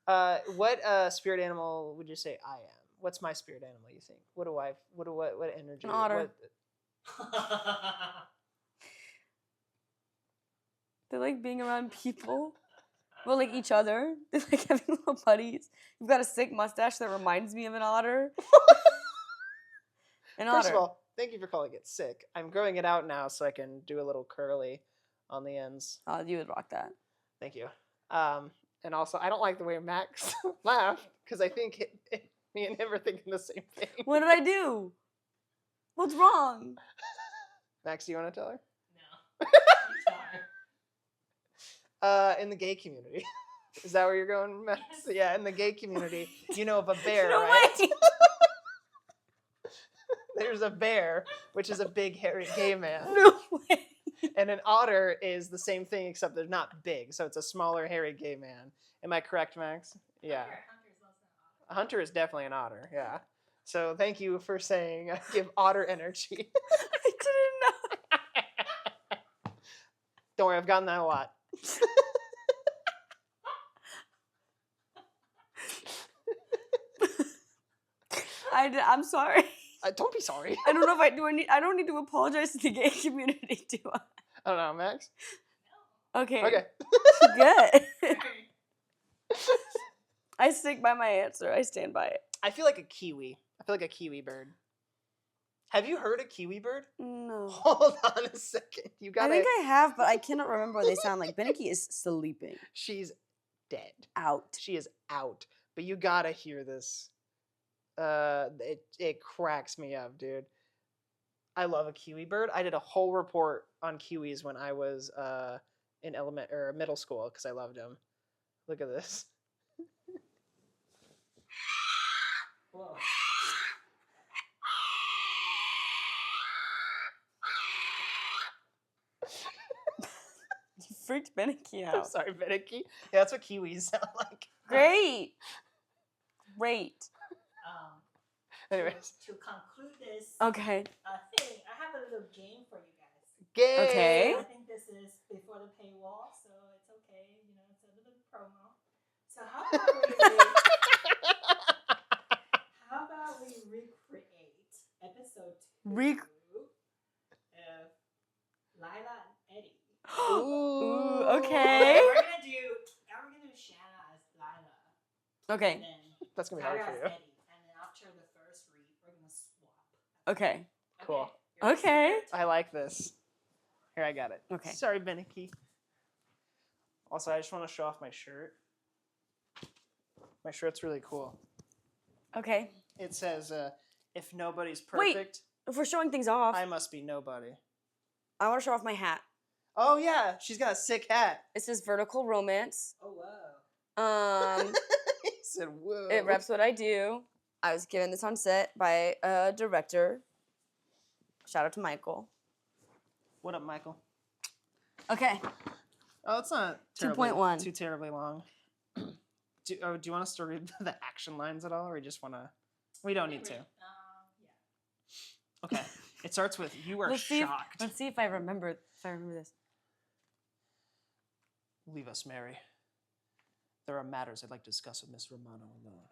God. What spirit animal would you say I am? What's my spirit animal? You think? What energy? An otter. They like being around people. Well, like each other. They like having little buddies. You've got a sick mustache that reminds me of an otter. First of all, thank you for calling it sick. I'm growing it out now so I can do a little curly on the ends. Oh, you would rock that. Thank you. And also, I don't like the way Max laughed because I think me and him are thinking the same thing. What did I do? What's wrong? Max, do you want to tell her? No. I'm In the gay community. Is that where you're going, Max? Yes. Yeah, in the gay community, you know of a bear, No right? way. There's a bear, which is a big, hairy gay man. No way. And an otter is the same thing, except they're not big. So it's a smaller, hairy gay man. Am I correct, Max? Yeah. Hunter is less than A hunter is definitely an otter, yeah. So thank you for saying give otter energy. I didn't know. Don't worry, I've gotten that a lot. I'm sorry. Don't be sorry. I don't know if I do. I don't need to apologize to the gay community, do I? I don't know, Max. Okay. Okay. Good. I stick by my answer. I stand by it. I feel like a kiwi. I feel like a kiwi bird. Have you heard a kiwi bird? No. Hold on a second. You I gotta. think I have, but I cannot remember what they sound like. Beneki is sleeping. She's dead. Out. She is out. But you gotta hear this. It cracks me up, dude. I love a kiwi bird. I did a whole report on kiwis when I was in middle school because I loved them. Look at this. Whoa. You freaked Beneki I'm out. sorry, Beneki. Yeah, that's what kiwis sound like. Great. Great. Anyways. To conclude this Okay. thing, I have a little game for you guys. Gay. Okay. I think this is before the paywall, so it's okay. You know, it's a little promo. So how about we recreate episode 2 of Lila and Eddie? Ooh, okay. We're gonna do Shanna as Lila. Okay. And then That's gonna be hard Tyra for as you. Eddie. And then after the first read, we're gonna swap. Okay. Cool. Okay. I like this. Here, I got it. Okay. Sorry, Beneki. Also, I just want to show off my shirt. My shirt's really cool. Okay. It says, if nobody's Wait. perfect, If we're showing things off, I must be nobody. I want to show off my hat. Oh, yeah. She's got a sick hat. It says Vertical Romance. Oh wow. He said, whoa. It reps what I do. I was given this on set by a director. Shout out to Michael. What up, Michael? Okay. Oh, it's not 2.1. too terribly long. Do you want us to read the action lines at all, or we just want to? We don't need to. Yeah. Okay. It starts with, you are Let's shocked. see if I remember this. Leave us, Mary. There are matters I'd like to discuss with Miss Romano alone.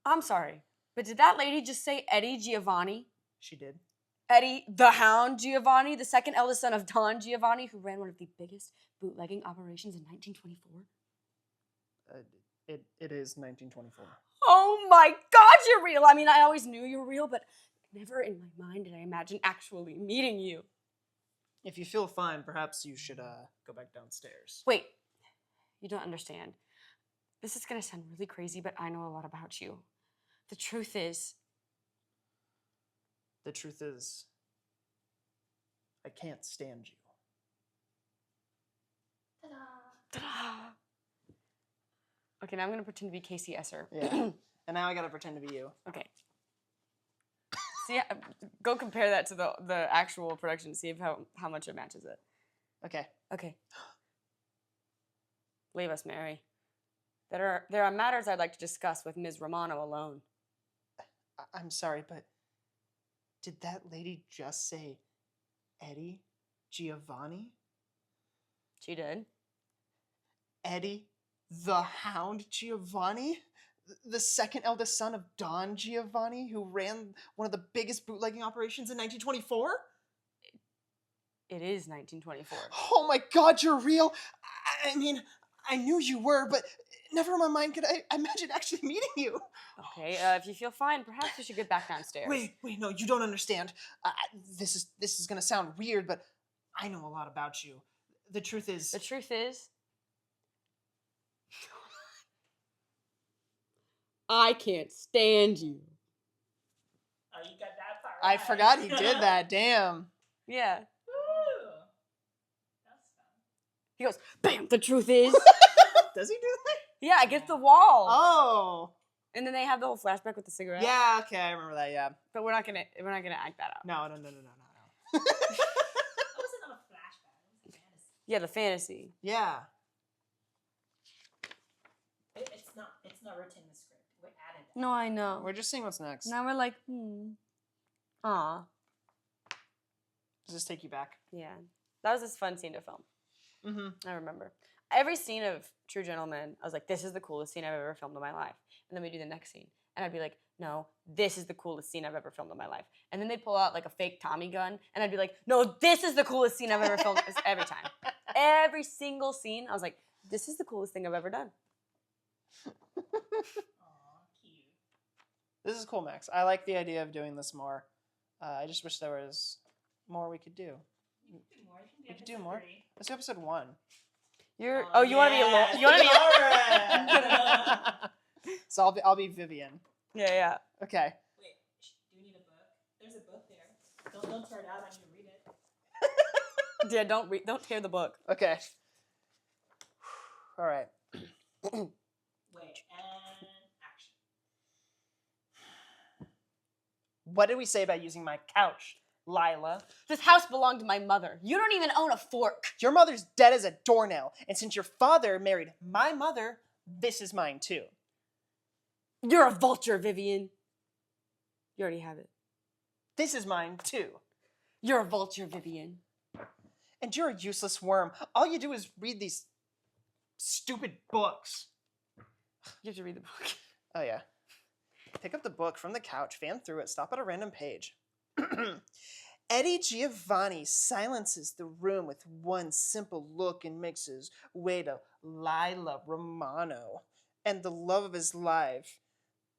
I'm sorry, but did that lady just say Eddie Giovanni? She did. Eddie the Hound Giovanni, the second eldest son of Don Giovanni, who ran one of the biggest bootlegging operations in 1924? It is 1924. Oh my God, you're real. I mean, I always knew you were real, but never in my mind did I imagine actually meeting you. If you feel fine, perhaps you should go back downstairs. Wait, you don't understand. This is gonna sound really crazy, but I know a lot about you. The truth is, The truth is, I can't stand you. Ta-da. ta-da. Okay, now I'm gonna pretend to be Casey Esser. Yeah. And now I gotta pretend to be you. Okay. See, go compare that to the actual production. See if how much it matches it. Okay. Okay. Leave us, Mary. There are matters I'd like to discuss with Ms. Romano alone. I'm sorry, but did that lady just say Eddie Giovanni? She did. Eddie the Hound Giovanni? The second eldest son of Don Giovanni, who ran one of the biggest bootlegging operations in 1924? It is 1924. Oh my God, you're real! I mean, I knew you were, but never in my mind could I imagine actually meeting you. Okay, if you feel fine, perhaps we should get back downstairs. Wait, no, you don't understand. This is gonna sound weird, but I know a lot about you. The truth is, The truth is, I can't stand you. Oh, you got that part I right. forgot he did that. Damn. Yeah. Woo! That's fun. He goes, bam, the truth is. Does he do that? Yeah, against the wall. Oh. And then they have the whole flashback with the cigarette. Yeah, okay, I remember that, yeah. But we're not gonna act that out. No. That wasn't on a flashback. It was a fantasy. Yeah, the fantasy. Yeah. It's not written in the script. We added that. No, I know. We're just seeing what's next. Now we're like, Aw. Does this take you back? Yeah. That was this fun scene to film. Mm-hmm. I remember. Every scene of True Gentleman, I was like, this is the coolest scene I've ever filmed in my life. And then we do the next scene. And I'd be like, no, this is the coolest scene I've ever filmed in my life. And then they'd pull out like a fake Tommy gun. And I'd be like, no, this is the coolest scene I've ever filmed. Every time. Every single scene, I was like, this is the coolest thing I've ever done. Aw, cute. This is cool, Max. I like the idea of doing this more. I just wish there was more we could do. You can do more. You We can could do more. Let's do episode 1. You want to be alone? You want to be Laura. So I'll be Vivian. Yeah. Okay. Wait, do you need a book? There's a book there. Don't tear it out. I need to read it. Yeah, don't tear the book. Okay. All right. Wait, and action. What did we say about using my couch, Lila? This house belonged to my mother. You don't even own a fork. Your mother's dead as a doornail, and since your father married my mother, this is mine too. You're a vulture, Vivian. You already have it. This is mine too. You're a vulture, Vivian. And you're a useless worm. All you do is read these stupid books. You have to read the book. Oh, yeah. Pick up the book from the couch, fan through it, stop at a random page. Eddie Giovanni silences the room with one simple look and makes his way to Lila Romano and the love of his life.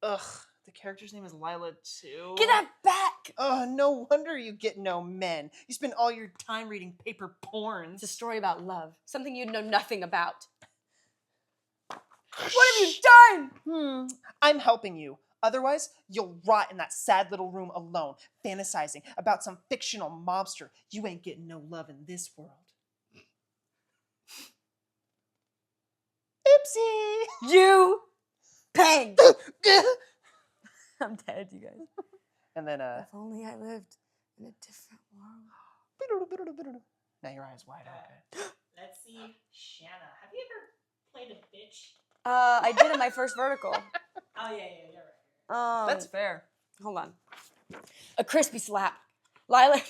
Ugh, the character's name is Lila too. Get that back! Oh, no wonder you get no men. You spend all your time reading paper porns. It's a story about love, something you know nothing about. What have you done? I'm helping you. Otherwise, you'll rot in that sad little room alone, fantasizing about some fictional mobster. You ain't getting no love in this world. Oopsie! You bang! I'm dead, you guys. And then, If only I lived in a different world. now your eyes wide open. Let's see, Shanna. Have you ever played a bitch? I did in my first vertical. Oh yeah, you're right. That's fair. Hold on. A crispy slap. Lila,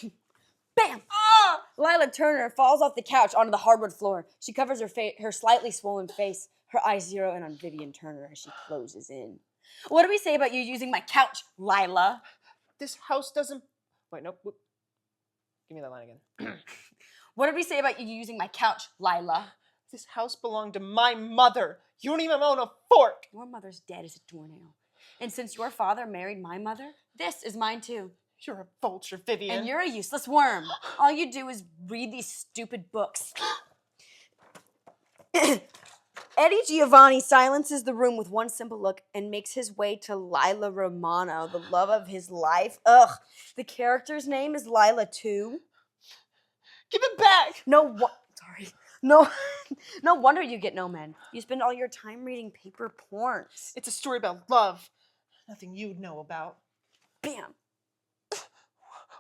bam! Ah! Lila Turner falls off the couch onto the hardwood floor. She covers her slightly swollen face. Her eyes zero in on Vivian Turner as she closes in. What do we say about you using my couch, Lila? This house doesn't... Wait, nope. Whoop. Give me that line again. What did we say about you using my couch, Lila? This house belonged to my mother. You don't even own a fork. Your mother's dead as a doornail. And since your father married my mother, this is mine too. You're a vulture, Vivian. And you're a useless worm. All you do is read these stupid books. Eddie Giovanni silences the room with one simple look and makes his way to Lila Romano, the love of his life. Ugh, the character's name is Lila too. Give it back. No wonder you get no men. You spend all your time reading paper porns. It's a story about love. Nothing you'd know about. Bam.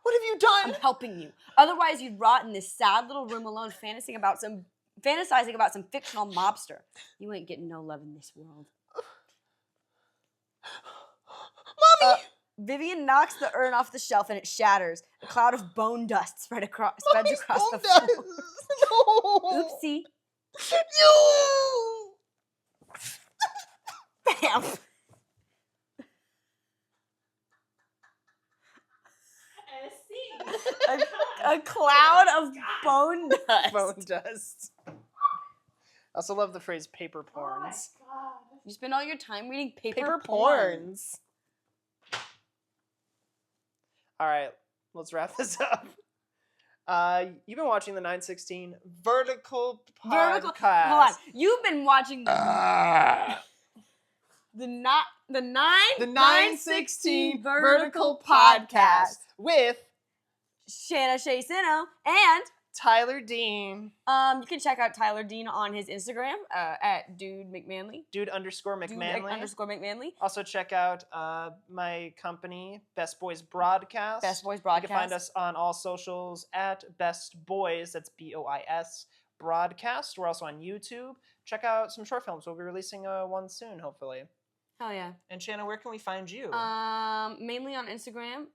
What have you done? I'm helping you. Otherwise, you'd rot in this sad little room alone, fantasizing about some fictional mobster. You ain't getting no love in this world. Mommy! Vivian knocks the urn off the shelf and it shatters. A cloud of bone dust spreads across the floor. No! Oopsie. You! Bam. A cloud of bone dust. Bone dust. I also love the phrase paper porns. Oh my god. You spend all your time reading paper Paper porn. porns. All right, let's wrap this up. You've been watching the 916 Vertical Podcast. Hold on. You've been watching. The 916 Vertical Podcast with Shanna Shay-Sino, and Tyler Dean. you can check out Tyler Dean on his Instagram at Dude McManly. Dude_McManly. Also check out my company, Best Boys Broadcast. Best Boys You Broadcast. can find us on all socials at Best Boys. That's BOIS Broadcast. We're also on YouTube. Check out some short films. We'll be releasing one soon, hopefully. Hell yeah. And Shanna, where can we find you? Mainly on Instagram.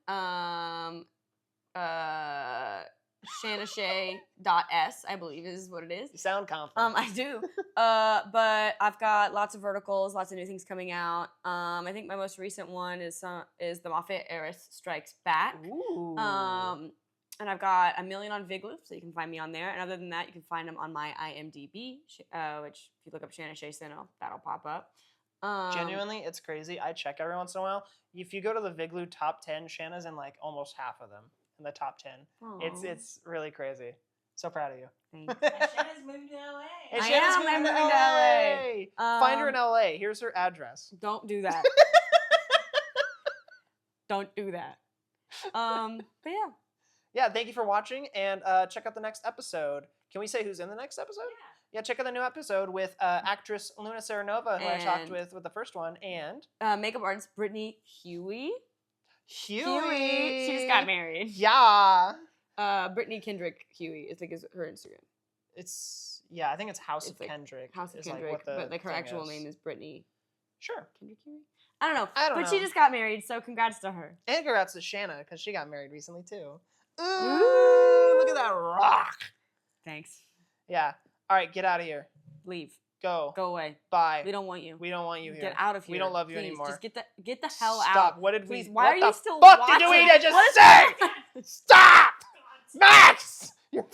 ShannaShay.s, I believe is what it is. You sound confident. I do. But I've got lots of verticals, lots of new things coming out. I think my most recent one is The Moffat Heiress Strikes Back. Ooh. And I've got a million on Viglu, so you can find me on there. And other than that, you can find them on my IMDb, which if you look up Shanna Shay-Sino, that'll pop up. Genuinely, it's crazy. I check every once in a while. If you go to the Viglu top 10, Shanna's in like almost half of them in the top 10. Aww. It's really crazy. So proud of you. Thanks. And Shanna's moving to LA. And I Shanna's am, moving I'm moving to LA. Find her in LA. Here's her address. Don't do that. Don't do that. But yeah. Yeah, thank you for watching, and check out the next episode. Can we say who's in the next episode? Yeah, check out the new episode with actress Luna Serenova, who I talked with the first one, and Makeup artist Brittany Huey. Huey. She just got married. Yeah. Brittany Kendrick Huey, I think is her Instagram. I think it's House of like Kendrick. House of is, like, Kendrick, what the but like her thing actual is. name is Brittany Sure. Kendrick Huey. I don't know. I don't But she know. just got married, so congrats to her. And congrats to Shanna, because she got married recently, too. Ooh, look at that rock. Thanks. Yeah. All right, get out of here. Leave. Go. Go away. Bye. We don't want you. We don't want you here. Get out of here. We don't love you Please, anymore. Just get the hell out. Stop. What did Please. we... Why what are the you still fuck watching? did we just say? Stop! Max! You're...